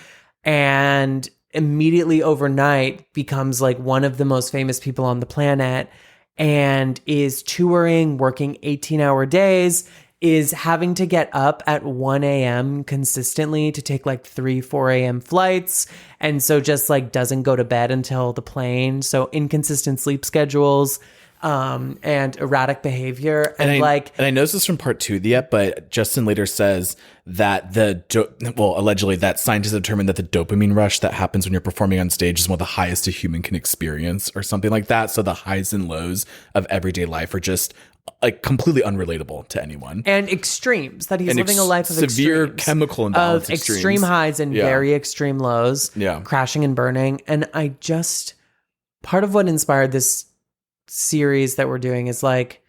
and immediately overnight becomes like one of the most famous people on the planet and is touring, working 18-hour days, is having to get up at 1 a.m. consistently to take like 4 a.m. flights. And so just like doesn't go to bed until the plane. So inconsistent sleep schedules, and erratic behavior. And I noticed this from part 2 of the ep, but Justin later says that allegedly that scientists determined that the dopamine rush that happens when you're performing on stage is one of the highest a human can experience or something like that. So the highs and lows of everyday life are just like completely unrelatable to anyone. And extremes, that he's living a life of severe extremes, chemical imbalance, of extreme highs and very extreme lows, crashing and burning. And part of what inspired this series that we're doing is like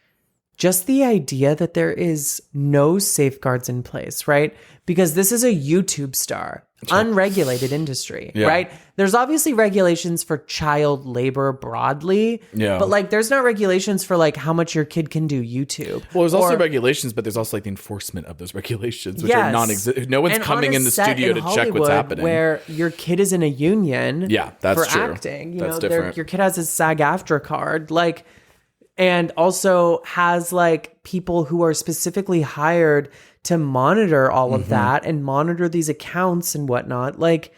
just the idea that there is no safeguards in place, right? Because this is a YouTube star, unregulated industry, right? There's obviously regulations for child labor broadly, but like there's not regulations for like how much your kid can do YouTube. Well, there's also regulations, but there's also like the enforcement of those regulations, which are non-existent. No one's coming in the studio to check what's happening. Where your kid is in a union that's for true. acting. That's different. Your kid has his SAG-AFTRA card, like, and also has like people who are specifically hired to monitor all of that and monitor these accounts and whatnot. Like,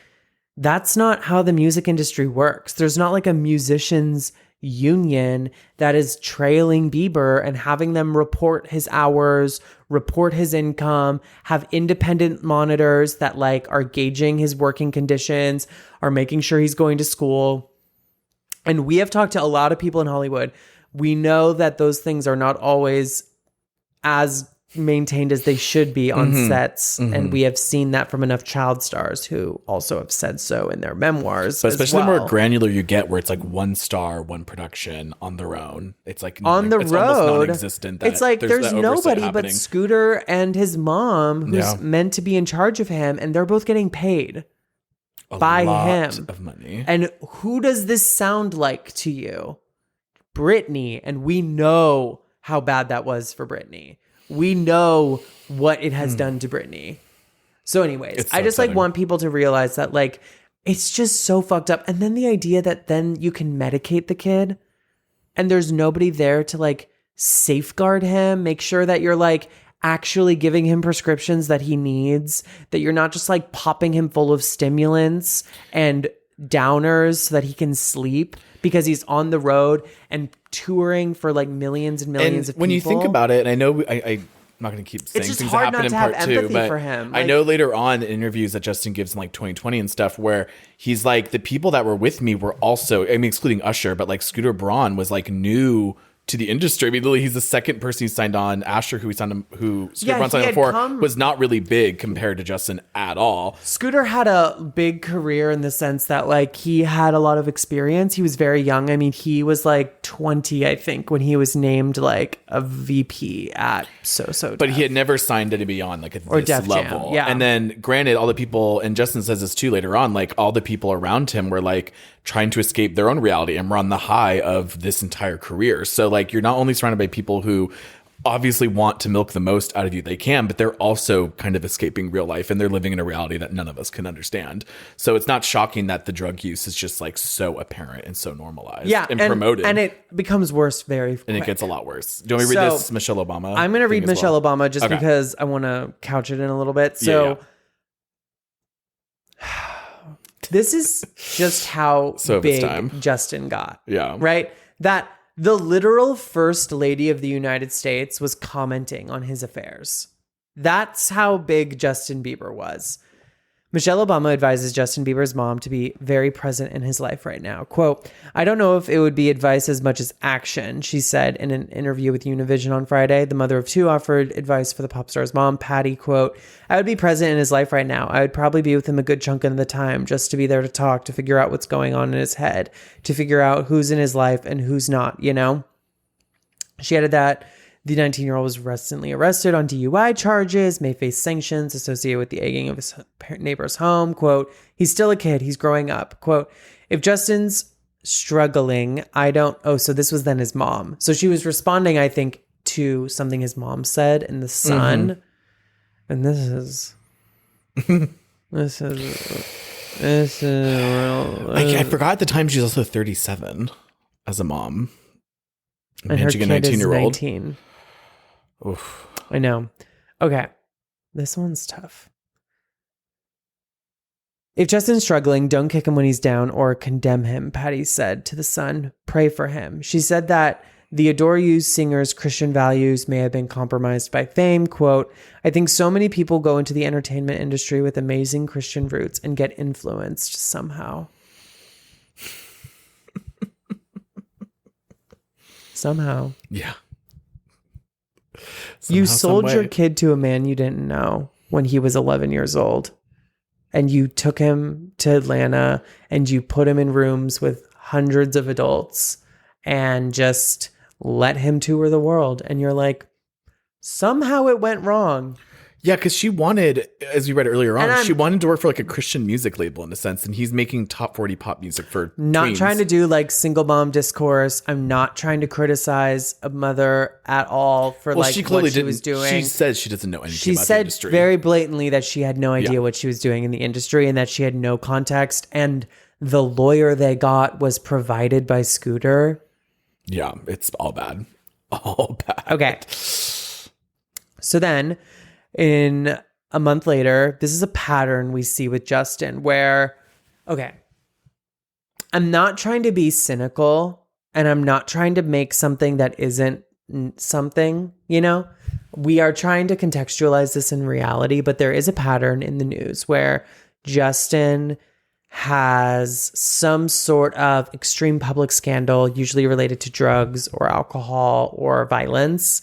that's not how the music industry works. There's not like a musicians union that is trailing Bieber and having them report his hours, report his income, have independent monitors that like are gauging his working conditions, are making sure he's going to school. And we have talked to a lot of people in Hollywood. We know that those things are not always as maintained as they should be on sets, and we have seen that from enough child stars who also have said so in their memoirs. But especially the more granular you get, where it's like one star, one production on their own. It's like on the it's road, almost non-existent. It's like there's nobody happening. but Scooter and his mom who's meant to be in charge of him, and they're both getting paid by him of money. And who does this sound like to you? Britney, and we know how bad that was for Britney. We know what it has done to Britney. So anyways, I just like want people to realize that like it's just so fucked up. And then the idea that then you can medicate the kid and there's nobody there to like safeguard him, make sure that you're like actually giving him prescriptions that he needs, that you're not just like popping him full of stimulants and downers so that he can sleep because he's on the road and touring for like millions and millions of people. When you think about it, and I know I'm not going to keep saying things that happen in part two, but for him. I know later on in interviews that Justin gives in like 2020 and stuff where he's like, the people that were with me were also, I mean, excluding Usher, but like Scooter Braun was like new to the industry. I mean, literally, he's the second person who signed on. Asher, who Scooter Braun signed on before, was not really big compared to Justin at all. Scooter had a big career in the sense that like he had a lot of experience. He was very young. I mean, he was like 20, I think, when he was named like a VP at So. But he had never signed any beyond like or this Def level. Jam. Yeah. And then granted, all the people, and Justin says this too later on, like all the people around him were like trying to escape their own reality and were on the high of this entire career. So like you're not only surrounded by people who obviously want to milk the most out of you they can, but they're also kind of escaping real life and they're living in a reality that none of us can understand. So it's not shocking that the drug use is just like so apparent and so normalized and promoted. And it becomes worse very quick. And it gets a lot worse. Do you want me to read this Michelle Obama? I'm going to read Michelle Obama just because I want to couch it in a little bit. So this is just how big Justin got. Yeah. Right? That the literal first lady of the United States was commenting on his affairs. That's how big Justin Bieber was. Michelle Obama advises Justin Bieber's mom to be very present in his life right now. Quote, "I don't know if it would be advice as much as action," she said in an interview with Univision on Friday. The mother of two offered advice for the pop star's mom, Patty. Quote, "I would be present in his life right now. I would probably be with him a good chunk of the time just to be there to talk, to figure out what's going on in his head, to figure out who's in his life and who's not, you know?" She added that the 19-year-old was recently arrested on DUI charges, may face sanctions associated with the egging of his neighbor's home. Quote, "He's still a kid. He's growing up." Quote, "If Justin's struggling, I don't..." Oh, so this was then his mom. So she was responding, I think, to something his mom said in The Sun. And this is real. I forgot at the time she was also 37 as a mom. And her she kid 19-year-old. is 19. Oof. I know. Okay. This one's tough. "If Justin's struggling, don't kick him when he's down or condemn him," Patty said to The Sun. "Pray for him." She said that the Adore You singer's Christian values may have been compromised by fame. Quote, "I think so many people go into the entertainment industry with amazing Christian roots and get influenced somehow." Somehow. Yeah. You sold your kid to a man you didn't know when he was 11 years old. And you took him to Atlanta and you put him in rooms with hundreds of adults and just let him tour the world. And you're like, somehow it went wrong. Yeah, because she wanted, as we read earlier on, she wanted to work for like a Christian music label in a sense, and he's making top 40 pop music for not tweens. Trying to do like single mom discourse. I'm not trying to criticize a mother at all for like she clearly what she was doing. She says she doesn't know anything she about the industry. She said very blatantly that she had no idea what she was doing in the industry and that she had no context. And the lawyer they got was provided by Scooter. Yeah, it's all bad. All bad. Okay. So then, in a month later, this is a pattern we see with Justin where, okay, I'm not trying to be cynical and I'm not trying to make something that isn't something, you know? We are trying to contextualize this in reality, but there is a pattern in the news where Justin has some sort of extreme public scandal, usually related to drugs or alcohol or violence.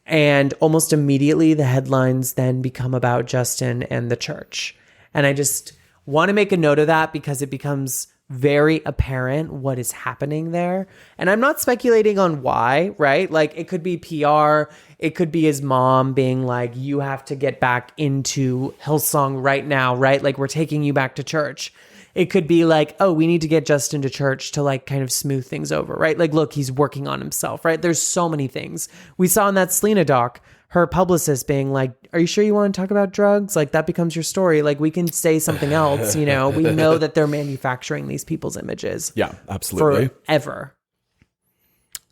And almost immediately, the headlines then become about Justin and the church. And I just want to make a note of that because it becomes very apparent what is happening there. And I'm not speculating on why, right? Like, it could be PR. It could be his mom being like, you have to get back into Hillsong right now, right? Like, we're taking you back to church. It could be like, oh, we need to get Justin to church to like kind of smooth things over, right? Like, look, he's working on himself, right? There's so many things. We saw in that Selena doc, her publicist being like, are you sure you want to talk about drugs? Like, that becomes your story. Like, we can say something else, you know? We know that they're manufacturing these people's images. Yeah, absolutely. Forever.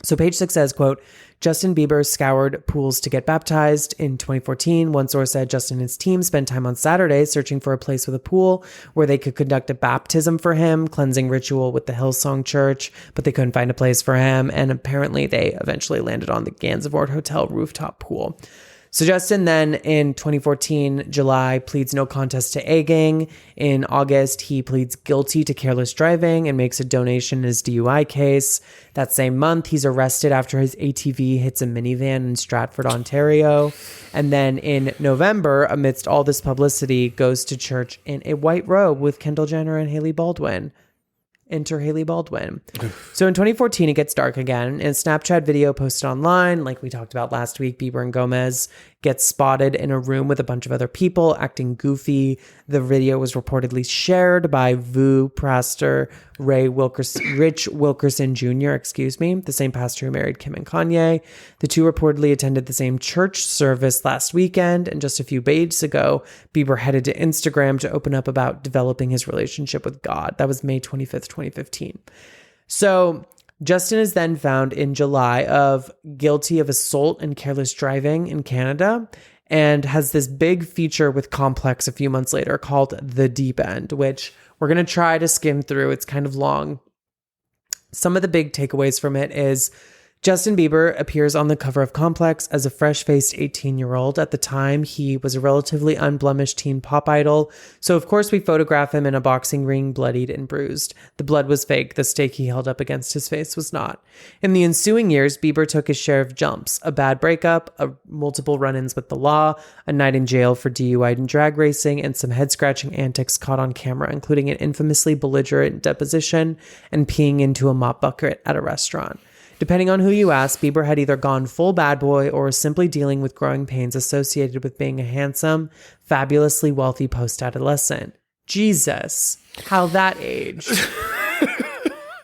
So page 6 says, quote, Justin Bieber scoured pools to get baptized. In 2014, one source said Justin and his team spent time on Saturday searching for a place with a pool where they could conduct a baptism for him, cleansing ritual with the Hillsong Church, but they couldn't find a place for him. And apparently they eventually landed on the Gansevoort Hotel rooftop pool. So Justin then in 2014, July, pleads no contest to egging. In August, he pleads guilty to careless driving and makes a donation in his DUI case. That same month, he's arrested after his ATV hits a minivan in Stratford, Ontario. And then in November, amidst all this publicity, goes to church in a white robe with Kendall Jenner and Hailey Baldwin. Enter Hailey Baldwin. So in 2014, it gets dark again. In a Snapchat video posted online, like we talked about last week, Bieber and Gomez get spotted in a room with a bunch of other people acting goofy. The video was reportedly shared by VU pastor Rich Wilkerson Jr., the same pastor who married Kim and Kanye. The two reportedly attended the same church service last weekend, and just a few days ago, Bieber headed to Instagram to open up about developing his relationship with God. That was May 25th, 2015. So Justin is then found in July of guilty of assault and careless driving in Canada, and has this big feature with Complex a few months later called The Deep End, which we're going to try to skim through. It's kind of long. Some of the big takeaways from it is Justin Bieber appears on the cover of Complex as a fresh-faced 18-year-old. At the time, he was a relatively unblemished teen pop idol. So, of course, we photograph him in a boxing ring, bloodied and bruised. The blood was fake. The stake he held up against his face was not. In the ensuing years, Bieber took his share of jumps, a bad breakup, multiple run-ins with the law, a night in jail for DUI and drag racing, and some head-scratching antics caught on camera, including an infamously belligerent deposition and peeing into a mop bucket at a restaurant. Depending on who you ask, Bieber had either gone full bad boy or was simply dealing with growing pains associated with being a handsome, fabulously wealthy post-adolescent. Jesus, how that aged.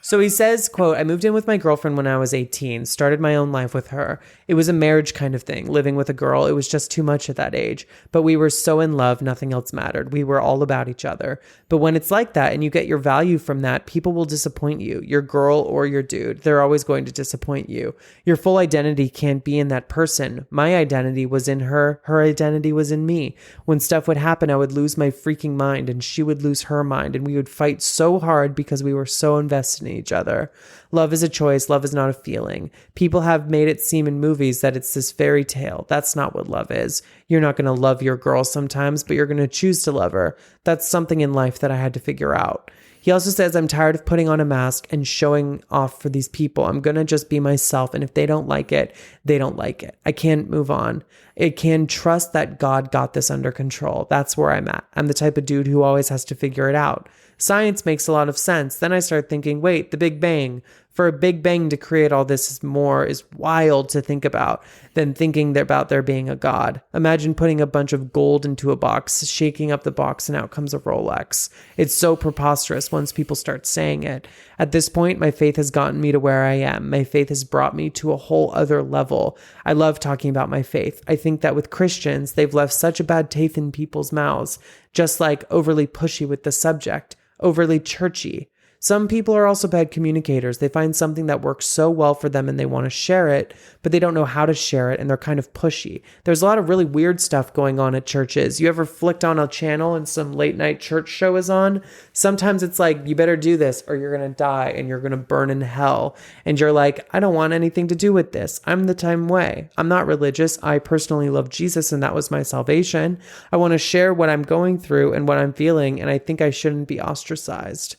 So he says, quote, I moved in with my girlfriend when I was 18, started my own life with her. It was a marriage kind of thing, living with a girl. It was just too much at that age. But we were so in love, nothing else mattered. We were all about each other. But when it's like that and you get your value from that, people will disappoint you, your girl or your dude. They're always going to disappoint you. Your full identity can't be in that person. My identity was in her. Her identity was in me. When stuff would happen, I would lose my freaking mind and she would lose her mind. And we would fight so hard because we were so invested in each other. Love is a choice. Love is not a feeling. People have made it seem in movies that it's this fairy tale. That's not what love is. You're not going to love your girl sometimes, but you're going to choose to love her. That's something in life that I had to figure out. He also says, I'm tired of putting on a mask and showing off for these people. I'm going to just be myself. And if they don't like it, they don't like it. I can't move on. I can trust that God got this under control. That's where I'm at. I'm the type of dude who always has to figure it out. Science makes a lot of sense. Then I start thinking, wait, the Big Bang. For a Big Bang to create all this is wild to think about than thinking about there being a God. Imagine putting a bunch of gold into a box, shaking up the box, and out comes a Rolex. It's so preposterous once people start saying it. At this point, my faith has gotten me to where I am. My faith has brought me to a whole other level. I love talking about my faith. I think that with Christians, they've left such a bad taste in people's mouths, just like overly pushy with the subject, overly churchy. Some people are also bad communicators. They find something that works so well for them and they want to share it, but they don't know how to share it and they're kind of pushy. There's a lot of really weird stuff going on at churches. You ever flicked on a channel and some late night church show is on? Sometimes it's like, you better do this or you're going to die and you're going to burn in hell. And you're like, I don't want anything to do with this. I'm the same way. I'm not religious. I personally love Jesus and that was my salvation. I want to share what I'm going through and what I'm feeling, and I think I shouldn't be ostracized.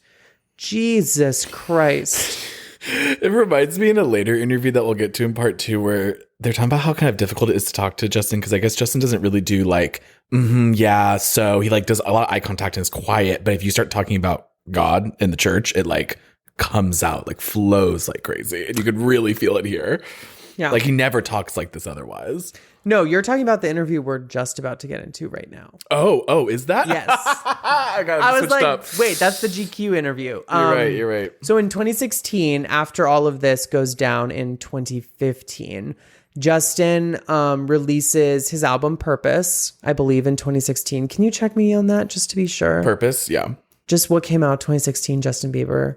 Jesus Christ. It reminds me in a later interview that we'll get to in part 2 where they're talking about how kind of difficult it is to talk to Justin, because I guess Justin doesn't really do like, yeah, so he like does a lot of eye contact and is quiet, but if you start talking about God in the church, it like comes out, like flows like crazy, and you could really feel it here. Yeah. Like he never talks like this otherwise. No, you're talking about the interview we're just about to get into right now. Oh, is that? Yes. I was like, up. Wait, that's the GQ interview. You're right. So in 2016, after all of this goes down in 2015, Justin releases his album Purpose, I believe in 2016. Can you check me on that just to be sure? Purpose, yeah. Just what came out 2016, Justin Bieber.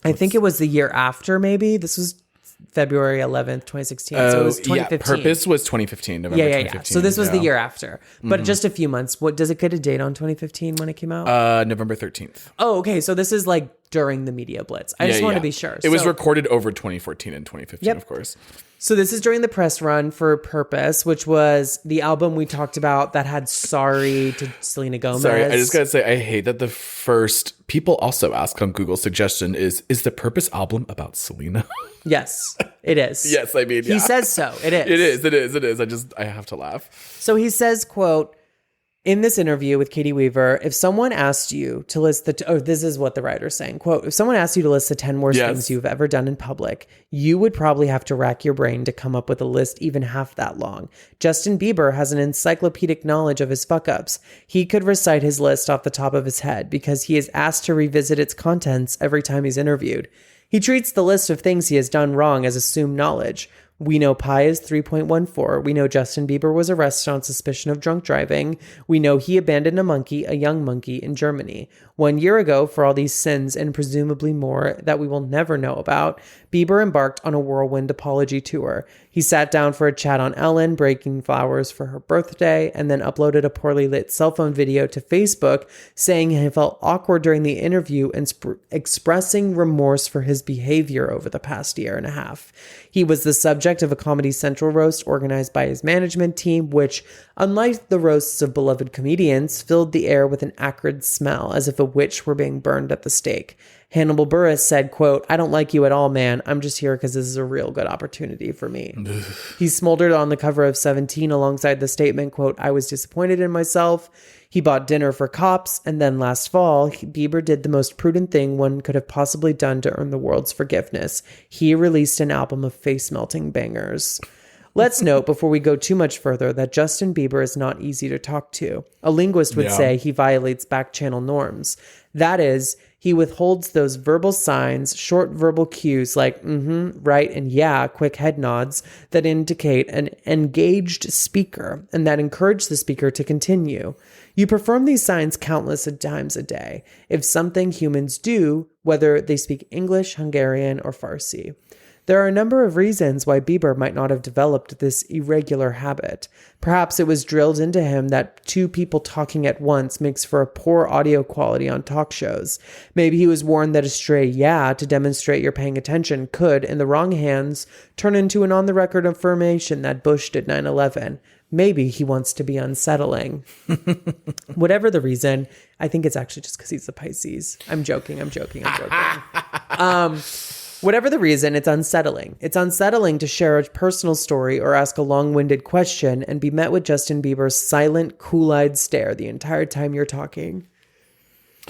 I think it was the year after, maybe. This was February 11th, 2016. So it was 2015. Yeah, Purpose was 2015, November 2015. So this was the year after. But just a few months. What does it get a date on 2015 when it came out? November 13th. Oh, okay. So this is like during the media blitz. I just want to be sure. It was recorded over 2014 and 2015, of course. So this is during the press run for Purpose, which was the album we talked about that had Sorry to Selena Gomez. Sorry, I just got to say, I hate that the first people also ask on Google's suggestion is the Purpose album about Selena? Yes, it is. Yes, I mean, He says so. It is. It is. I have to laugh. So he says, quote, in this interview with Katie Weaver, if someone asked you to list this is what the writer's saying, quote, if someone asked you to list the 10 worst things you've ever done in public, you would probably have to rack your brain to come up with a list even half that long. Justin Bieber has an encyclopedic knowledge of his fuck-ups. He could recite his list off the top of his head because he is asked to revisit its contents every time he's interviewed. He treats the list of things he has done wrong as assumed knowledge. We know pi is 3.14. We know Justin Bieber was arrested on suspicion of drunk driving. We know he abandoned a young monkey in Germany. 1 year ago, for all these sins and presumably more that we will never know about, Bieber embarked on a whirlwind apology tour. He sat down for a chat on Ellen, breaking flowers for her birthday, and then uploaded a poorly lit cell phone video to Facebook saying he felt awkward during the interview and expressing remorse for his behavior over the past year and a half. He was the subject of a Comedy Central roast organized by his management team, which, unlike the roasts of beloved comedians, filled the air with an acrid smell, as if a witch were being burned at the stake. Hannibal Buress said, quote, I don't like you at all, man. I'm just here because this is a real good opportunity for me. He smoldered on the cover of 17 alongside the statement, quote, I was disappointed in myself. He bought dinner for cops, and then last fall, Bieber did the most prudent thing one could have possibly done to earn the world's forgiveness. He released an album of face-melting bangers. Let's note, before we go too much further, that Justin Bieber is not easy to talk to. A linguist would say he violates back-channel norms. That is, he withholds those verbal signs, short verbal cues like right, and yeah, quick head nods that indicate an engaged speaker and that encourage the speaker to continue. You perform these signs countless times a day. If something humans do, whether they speak English, Hungarian, or Farsi. There are a number of reasons why Bieber might not have developed this irregular habit. Perhaps it was drilled into him that two people talking at once makes for a poor audio quality on talk shows. Maybe he was warned that a stray yeah to demonstrate you're paying attention could, in the wrong hands, turn into an on-the-record affirmation that Bush did 9/11. Maybe he wants to be unsettling. Whatever the reason, I think it's actually just because he's a Pisces. I'm joking. Whatever the reason, it's unsettling. It's unsettling to share a personal story or ask a long-winded question and be met with Justin Bieber's silent, cool-eyed stare the entire time you're talking.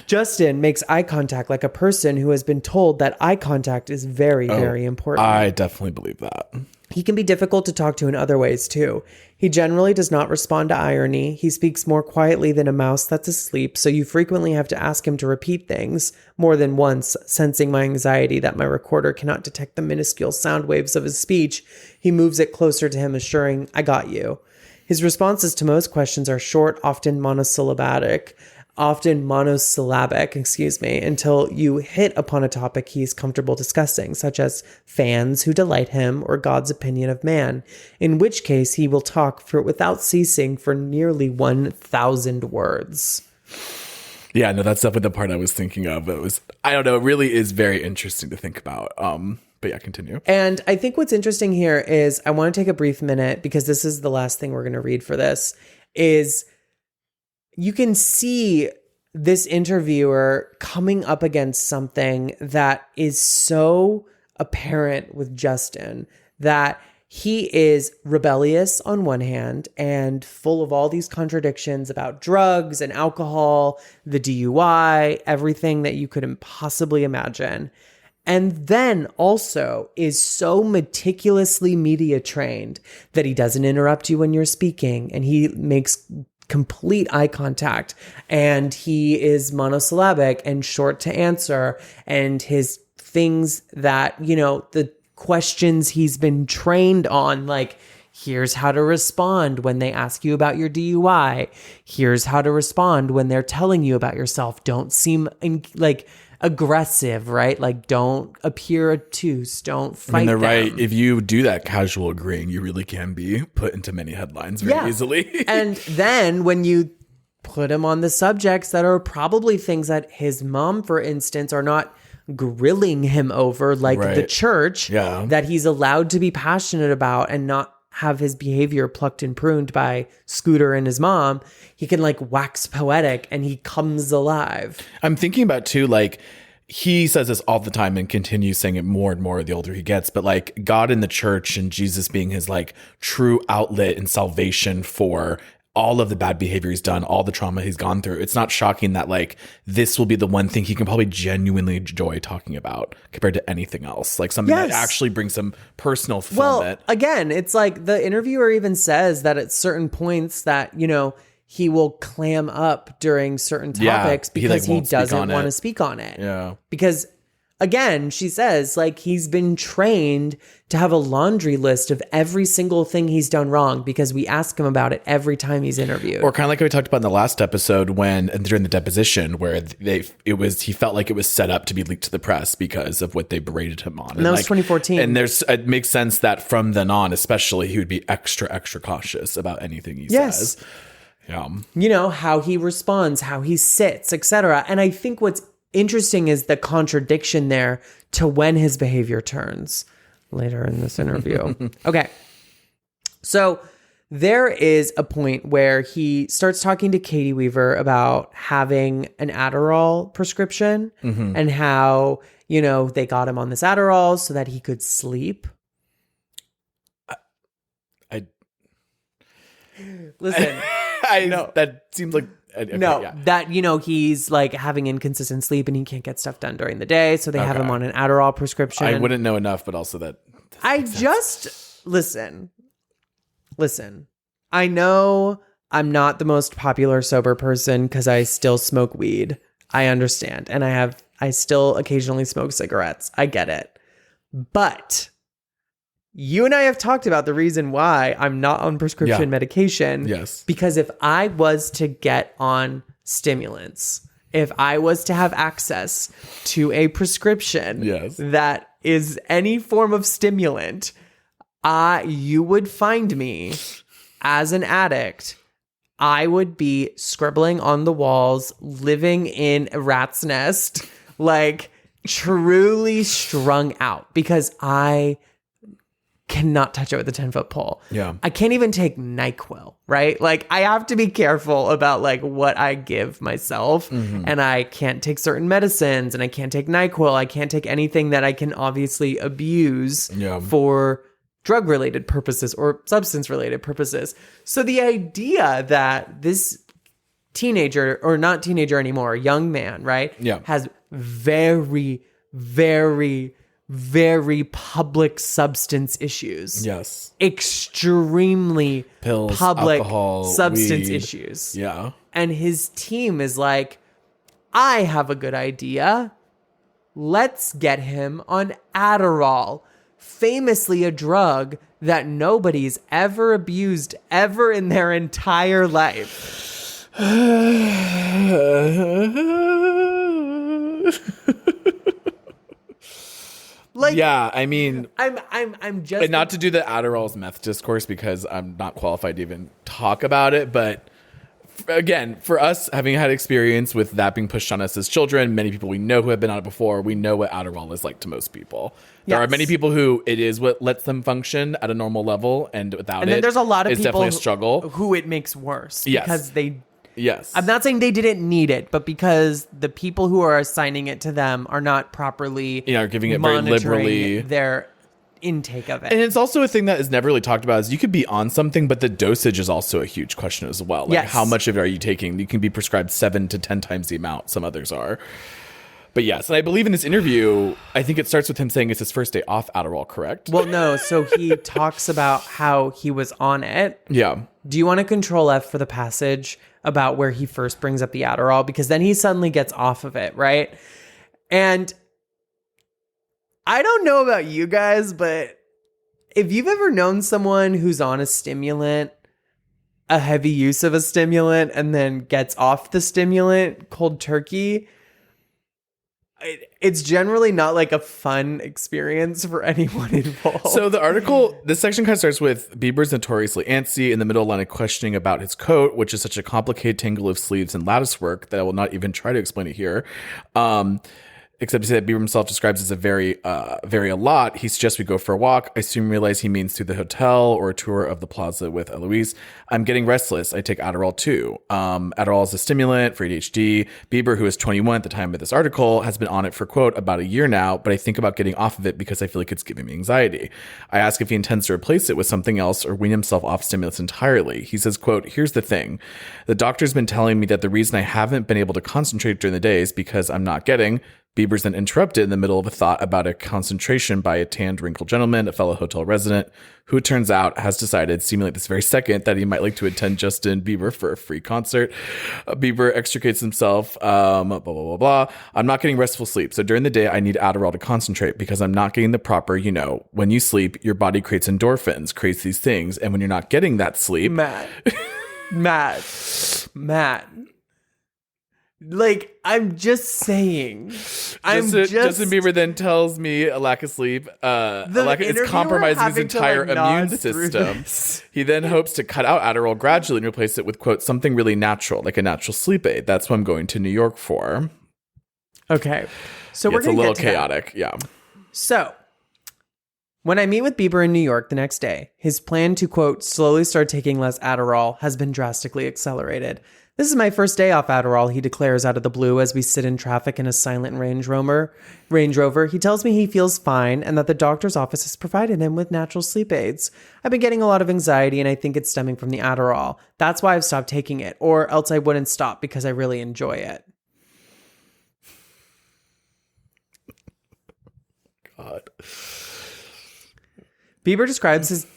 Justin makes eye contact like a person who has been told that eye contact is very, very important. I definitely believe that. He can be difficult to talk to in other ways, too. He generally does not respond to irony. He speaks more quietly than a mouse that's asleep, so you frequently have to ask him to repeat things more than once. Sensing my anxiety that my recorder cannot detect the minuscule sound waves of his speech, he moves it closer to him, assuring, I got you. His responses to most questions are short, often monosyllabic. often monosyllabic, until you hit upon a topic he is comfortable discussing, such as fans who delight him or God's opinion of man, in which case he will talk without ceasing for nearly 1,000 words. Yeah, no, that's definitely the part I was thinking of. I don't know, it really is very interesting to think about. But yeah, continue. And I think what's interesting here is I want to take a brief minute, because this is the last thing we're going to read for this, is you can see this interviewer coming up against something that is so apparent with Justin, that he is rebellious on one hand and full of all these contradictions about drugs and alcohol, the DUI, everything that you could possibly imagine. And then also is so meticulously media trained that he doesn't interrupt you when you're speaking, and he makes complete eye contact, and he is monosyllabic and short to answer, and his things that, the questions he's been trained on, like, here's how to respond when they ask you about your DUI. Here's how to respond when they're telling you about yourself. Don't seem aggressive, right? Like, don't appear obtuse. Don't fight they're them. right. If you do that casual agreeing, you really can be put into many headlines very easily. And then when you put him on the subjects that are probably things that his mom, for instance, are not grilling him over, like the church, that he's allowed to be passionate about and not have his behavior plucked and pruned by Scooter and his mom, he can wax poetic and he comes alive. I'm thinking about too, he says this all the time and continues saying it more and more the older he gets, but God in the church and Jesus being his true outlet and salvation for all of the bad behavior he's done, all the trauma he's gone through. It's not shocking that this will be the one thing he can probably genuinely enjoy talking about compared to anything else. Something that actually brings some personal fulfillment. Well, again, it's the interviewer even says that at certain points that, he will clam up during certain topics because he doesn't want to speak on it. Yeah. Because again, she says he's been trained to have a laundry list of every single thing he's done wrong because we ask him about it every time he's interviewed. Or kind of like we talked about in the last episode during the deposition where he felt like it was set up to be leaked to the press because of what they berated him on. And that was 2014. And it makes sense that from then on, especially, he would be extra, extra cautious about anything he says. Yeah. How he responds, how he sits, etc. And I think what's interesting is the contradiction there to when his behavior turns later in this interview. Okay. So there is a point where he starts talking to Katie Weaver about having an Adderall prescription and how, they got him on this Adderall so that he could sleep. Listen, I know that seems like that he's having inconsistent sleep and he can't get stuff done during the day, so they have him on an Adderall prescription. I wouldn't know enough, but also that listen. I know I'm not the most popular sober person because I still smoke weed. I understand, and I still occasionally smoke cigarettes. I get it, but you and I have talked about the reason why I'm not on prescription medication. Yes. Because if I was to get on stimulants, if I was to have access to a prescription that is any form of stimulant, you would find me as an addict. I would be scribbling on the walls, living in a rat's nest, truly strung out because I cannot touch it with a 10-foot pole. Yeah. I can't even take NyQuil, right? I have to be careful about what I give myself, and I can't take certain medicines, and I can't take NyQuil. I can't take anything that I can obviously abuse for drug-related purposes or substance-related purposes. So the idea that this teenager, or not teenager anymore, young man, right? Yeah. Has very, very, very public substance issues. Yes. Extremely Pills, public alcohol, substance weed. issues. Yeah. And his team is I have a good idea. Let's get him on Adderall, famously a drug that nobody's ever abused ever in their entire life. Like, yeah, I mean, I'm just and not to do the Adderall's meth discourse because I'm not qualified to even talk about it, but again, for us having had experience with that being pushed on us as children, many people we know who have been on it before, we know what Adderall is like to most people. There are many people who it is what lets them function at a normal level, and without and then there's a lot of it's people definitely a struggle who it makes worse because they. Yes. I'm not saying they didn't need it, but because the people who are assigning it to them are not properly giving it very liberally their intake of it. And it's also a thing that is never really talked about is you could be on something, but the dosage is also a huge question as well. Like how much of it are you taking? You can be prescribed 7 to 10 times the amount some others are. But yes, and I believe in this interview, I think it starts with him saying it's his first day off Adderall, correct? Well, no. So he talks about how he was on it. Yeah. Do you want to control F for the passage about where he first brings up the Adderall? Because then he suddenly gets off of it, right? And I don't know about you guys, but if you've ever known someone who's on a stimulant, a heavy use of a stimulant, and then gets off the stimulant cold turkey, it's generally not like a fun experience for anyone involved. So the article, this section kind of starts with Bieber's notoriously antsy in the middle line of questioning about his coat, which is such a complicated tangle of sleeves and lattice work that I will not even try to explain it here. Except to say that Bieber himself describes as a very a lot. He suggests we go for a walk. I soon realize he means to the hotel or a tour of the plaza with Eloise. I'm getting restless. I take Adderall too. Adderall is a stimulant for ADHD. Bieber, who is 21 at the time of this article, has been on it for, quote, about a year now, but I think about getting off of it because I feel like it's giving me anxiety. I ask if he intends to replace it with something else or wean himself off stimulants entirely. He says, quote, here's the thing. The doctor's been telling me that the reason I haven't been able to concentrate during the day is because I'm not getting... Bieber's then interrupted in the middle of a thought about a concentration by a tanned, wrinkled gentleman, a fellow hotel resident, who it turns out has decided, seemingly this very second, that he might like to attend Justin Bieber for a free concert. Bieber extricates himself, blah, blah, blah, blah. I'm not getting restful sleep, so during the day, I need Adderall to concentrate because I'm not getting the proper, when you sleep, your body creates endorphins, creates these things, and when you're not getting that sleep... Matt. Like, I'm just saying. Justin Bieber then tells me a lack of sleep. It's compromising his entire immune system. He then hopes to cut out Adderall gradually and replace it with, quote, something really natural, like a natural sleep aid. That's what I'm going to New York for. Okay. So we're it's a little chaotic. That. Yeah. So when I meet with Bieber in New York the next day, his plan to, quote, slowly start taking less Adderall has been drastically accelerated. This is my first day off Adderall, he declares out of the blue as we sit in traffic in a silent Range Rover. He tells me he feels fine and that the doctor's office has provided him with natural sleep aids. I've been getting a lot of anxiety and I think it's stemming from the Adderall. That's why I've stopped taking it, or else I wouldn't stop because I really enjoy it. God. Bieber describes his...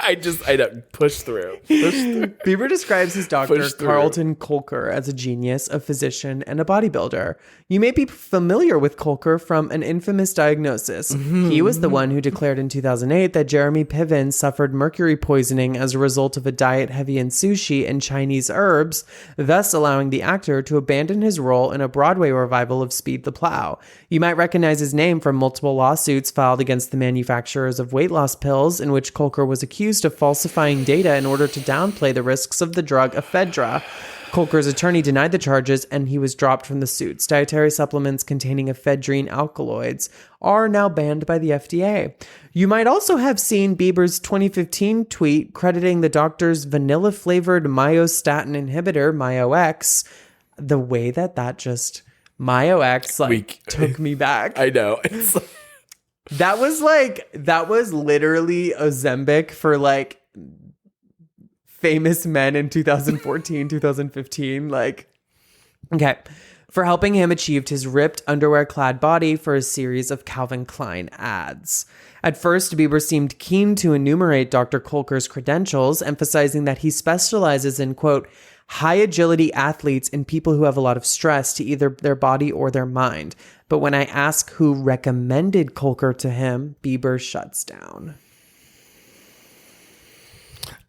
I don't push through. Bieber describes his doctor, Carlton Kolker, as a genius, a physician, and a bodybuilder. You may be familiar with Kolker from an infamous diagnosis. Mm-hmm. He was the one who declared in 2008 that Jeremy Piven suffered mercury poisoning as a result of a diet heavy in sushi and Chinese herbs, thus allowing the actor to abandon his role in a Broadway revival of Speed the Plow. You might recognize his name from multiple lawsuits filed against the manufacturers of weight loss pills, in which Kolker was accused of falsifying data in order to downplay the risks of the drug ephedra. Kolker's attorney denied the charges and he was dropped from the suits. Dietary supplements containing ephedrine alkaloids are now banned by the FDA. You might also have seen Bieber's 2015 tweet crediting the doctor's vanilla-flavored myostatin inhibitor, MyoX. The way that just... MyoX took me back. I know. That was literally Ozempic for famous men in 2014, 2015. Okay. For helping him achieve his ripped underwear-clad body for a series of Calvin Klein ads. At first, Bieber seemed keen to enumerate Dr. Kolker's credentials, emphasizing that he specializes in, quote, high-agility athletes and people who have a lot of stress to either their body or their mind. But when I ask who recommended Kolker to him, Bieber shuts down.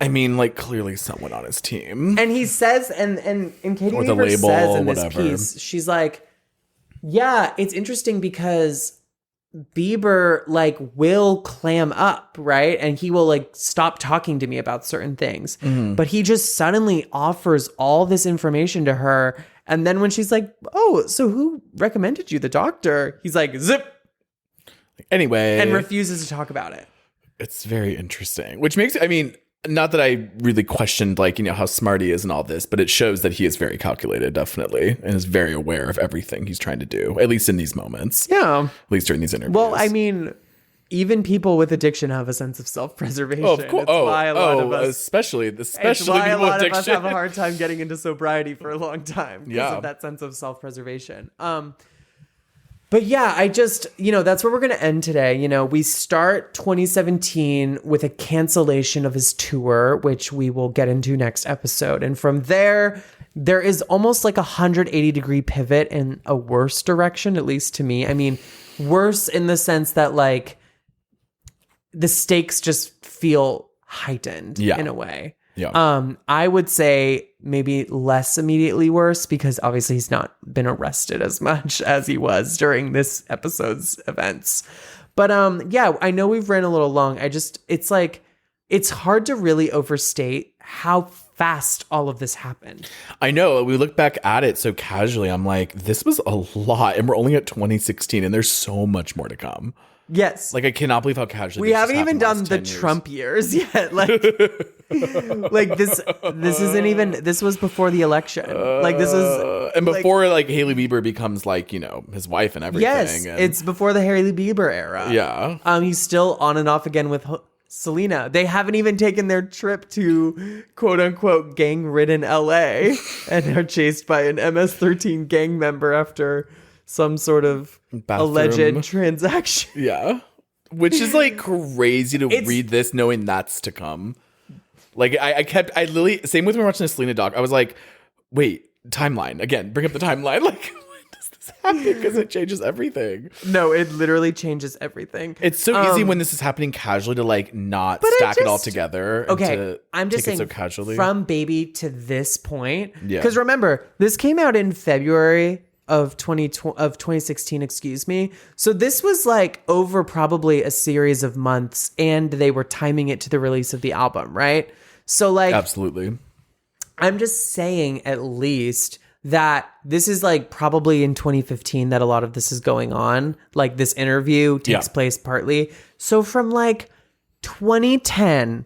I mean, like, clearly someone on his team. And he says, and Katie Or the Weaver label, says in this whatever. piece, she's like, yeah, it's interesting because Bieber like will clam up, right? And he will like stop talking to me about certain things. But he just suddenly offers all this information to her. And then when she's like, oh, so who recommended you? The doctor? He's like, zip. Anyway. And refuses to talk about it. It's very interesting. Which makes, I mean, not that I really questioned, like, you know, how smart he is and all this, but it shows that he is very calculated, definitely, and is very aware of everything he's trying to do, at least in these moments. Yeah. At least during these interviews. Well, I mean, even people with addiction have a sense of self-preservation. Oh, of course. It's why a lot of us, especially it's why people a lot with of us addiction. have a hard time getting into sobriety for a long time because Yeah. of that sense of self-preservation. But yeah, I just, you know, that's where we're going to end today. You know, we start 2017 with a cancellation of his tour, which we will get into next episode. And from there is almost like a 180-degree pivot in a worse direction, at least to me. I mean, worse in the sense that like the stakes just feel heightened in a way. Yeah. I would say maybe less immediately worse because obviously he's not been arrested as much as he was during this episode's events. But yeah, I know we've ran a little long. It's like, it's hard to really overstate how fast all of this happened. I know. We look back at it so casually. I'm like, this was a lot. And we're only at 2016 and there's so much more to come. Yes. Like, I cannot believe how casually we this haven't just even happened done the last 10 years. Trump years yet. Like this isn't even, this was before the election. Like this was. And before like Hailey Bieber becomes like, you know, his wife and everything. Yes. And, It's before the Hailey Bieber era. yeah. He's still on and off again with Selena. They haven't even taken their trip to quote unquote gang-ridden LA and are chased by an MS-13 gang member after some sort of alleged transaction. Yeah. Which is like crazy to read this knowing that's to come. Like I literally, same with when we're watching the Selena doc. I was like, wait, timeline. Again, bring up the timeline. Like, when does this happen? Because it changes everything. No, it literally changes everything. It's so easy when this is happening casually to like not stack it all together. Okay, I'm just saying so casually. From Baby to this point. Yeah. Because remember, this came out in February of 2016, excuse me. So this was like over probably a series of months and they were timing it to the release of the album, right? So like, absolutely. I'm just saying at least that this is like probably in 2015 that a lot of this is going on. Like this interview takes place partly. So from like 2010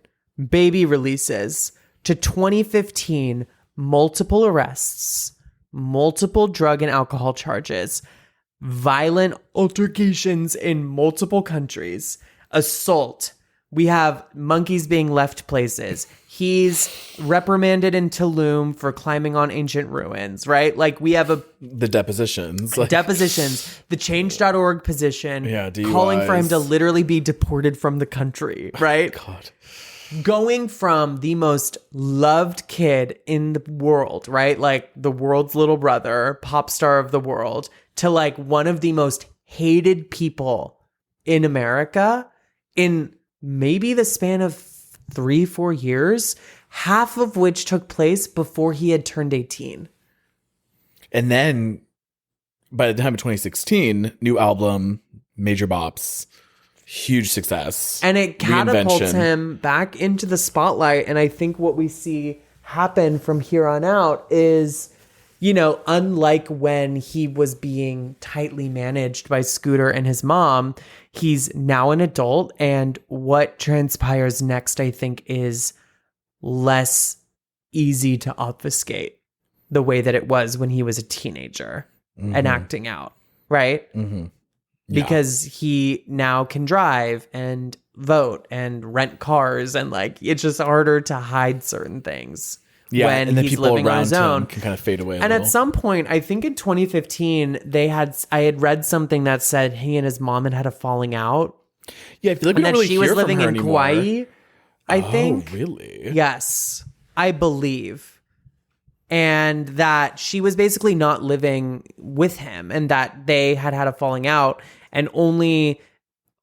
Baby releases to 2015, multiple arrests, multiple drug and alcohol charges, violent altercations in multiple countries, assault. We have monkeys being left places. He's reprimanded in Tulum for climbing on ancient ruins, right? Like we have the depositions. Depositions, the change.org position, DUIs. calling for him to literally be deported from the country, right? God. Going from the most loved kid in the world, right? Like the world's little brother, pop star of the world, to like one of the most hated people in America in maybe the span of 3-4 years, half of which took place before he had turned 18. And then by the time of 2016, new album, major bops, huge success. And it catapults reinvention. him back into the spotlight. And I think what we see happen from here on out is, you know, unlike when he was being tightly managed by Scooter and his mom, he's now an adult. And what transpires next, I think, is less easy to obfuscate the way that it was when he was a teenager and acting out, right? Mm-hmm. Because he now can drive and vote and rent cars, and like it's just harder to hide certain things when and then he's people living on around his own. him can kind of fade away. And at some point, I think in 2015, I had read something that said he and his mom had a falling out. Yeah, I feel like we And don't that really she hear was from living her in anymore. Kauai, I think. Oh, really? Yes, I believe. And that she was basically not living with him and that they had a falling out. And only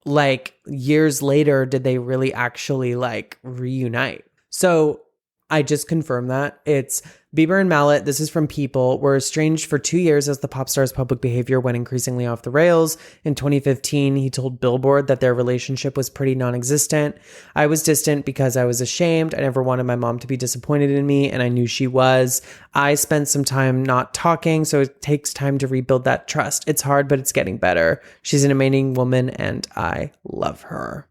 like years later did they really actually like reunite. So I just confirmed that. It's Bieber and Mallet. This is from People. Were estranged for 2 years as the pop star's public behavior went increasingly off the rails. In 2015, he told Billboard that their relationship was pretty non-existent. I was distant because I was ashamed. I never wanted my mom to be disappointed in me, and I knew she was. I spent some time not talking, so it takes time to rebuild that trust. It's hard, but it's getting better. She's an amazing woman, and I love her.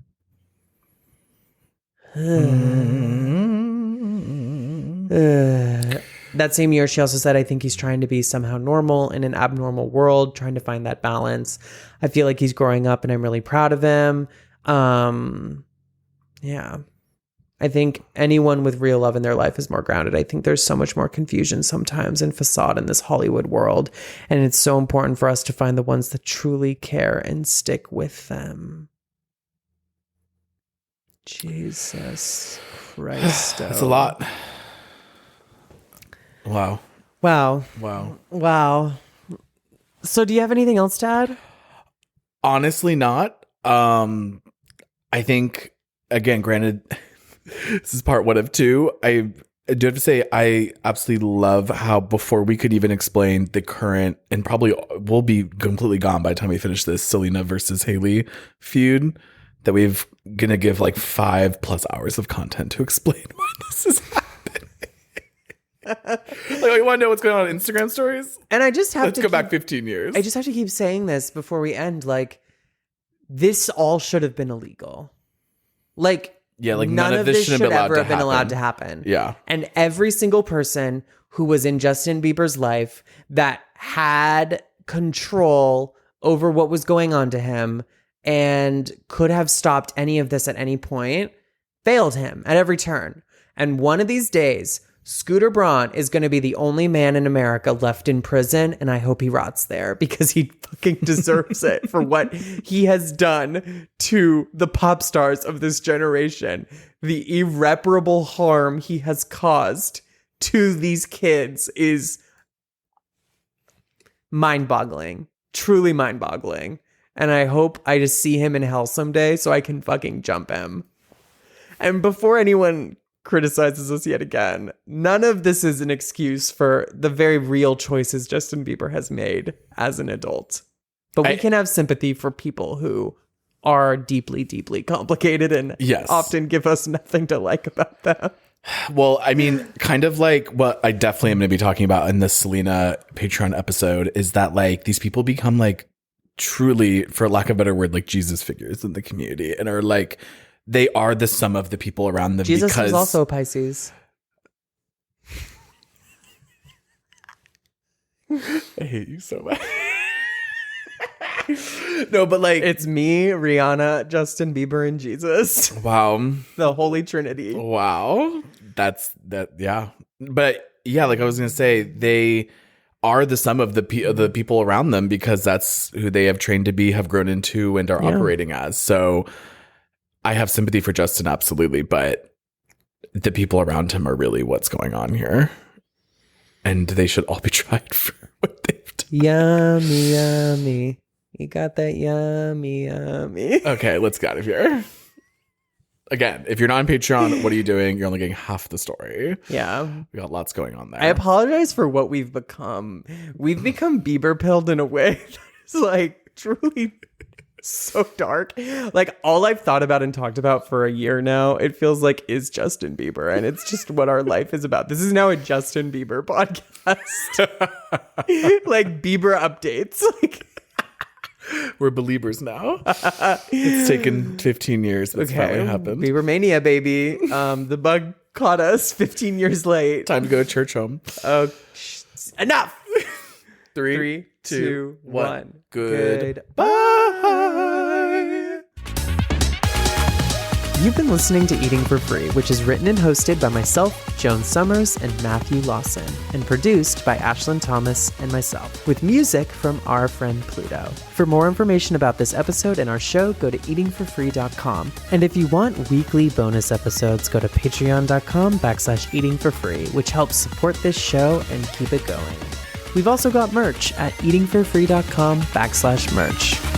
That same year, she also said, I think he's trying to be somehow normal in an abnormal world, trying to find that balance. I feel like he's growing up and I'm really proud of him. Yeah. I think anyone with real love in their life is more grounded. I think there's so much more confusion sometimes and facade in this Hollywood world. And it's so important for us to find the ones that truly care and stick with them. Jesus Christ. That's a lot. Wow. So do you have anything else to add? Honestly, not. I think, again, granted, this is part 1 of 2. I do have to say, I absolutely love how before we could even explain the current, and probably will be completely gone by the time we finish this Selena versus Hailey feud, that we've gonna give like 5+ hours of content to explain why this is happening. Like, you want to know what's going on in Instagram stories? And I just have Let's go back 15 years. I just have to keep saying this before we end. Like, this all should have been illegal. Like, none of this should ever have been allowed to happen. Yeah. And every single person who was in Justin Bieber's life that had control over what was going on to him and could have stopped any of this at any point failed him at every turn. And one of these days, Scooter Braun is going to be the only man in America left in prison, and I hope he rots there because he fucking deserves it for what he has done to the pop stars of this generation. The irreparable harm he has caused to these kids is mind-boggling, truly mind-boggling. And I hope I just see him in hell someday so I can fucking jump him. And before anyone criticizes us yet again, none of this is an excuse for the very real choices Justin Bieber has made as an adult. But we can have sympathy for people who are deeply, deeply complicated and often give us nothing to like about them. Well, I mean, kind of like what I definitely am going to be talking about in this Selena Patreon episode is that like these people become like truly, for lack of a better word, like Jesus figures in the community and are like, they are the sum of the people around them. Jesus because was also a Pisces. I hate you so much. No, but like it's me, Rihanna, Justin Bieber, and Jesus. Wow. The Holy Trinity. Wow. That's that. Yeah. But yeah, like I was going to say, they are the sum of the people around them because that's who they have trained to be, have grown into, and are operating as. So I have sympathy for Justin, absolutely, but the people around him are really what's going on here. And they should all be tried for what they've done. Yummy, yummy. You got that yummy, yummy. Okay, let's get out of here. Again, if you're not on Patreon, what are you doing? You're only getting half the story. Yeah. We got lots going on there. I apologize for what we've become. We've become Bieber pilled in a way that's like truly so dark. Like all I've thought about and talked about for a year now, it feels like is Justin Bieber, and it's just what our life is about. This is now a Justin Bieber podcast. Like Bieber updates. Like we're believers now. It's taken 15 years. That's finally happened. Bieber mania, baby. The bug caught us 15 years late. Time to go to church home. Enough. 3, 2, 1. Goodbye. You've been listening to Eating for Free, which is written and hosted by myself, Joan Summers, and Matthew Lawson, and produced by Ashlyn Thomas and myself, with music from our friend Pluto. For more information about this episode and our show, go to eatingforfree.com. And if you want weekly bonus episodes, go to patreon.com/eatingforfree, which helps support this show and keep it going. We've also got merch at eatingforfree.com/merch.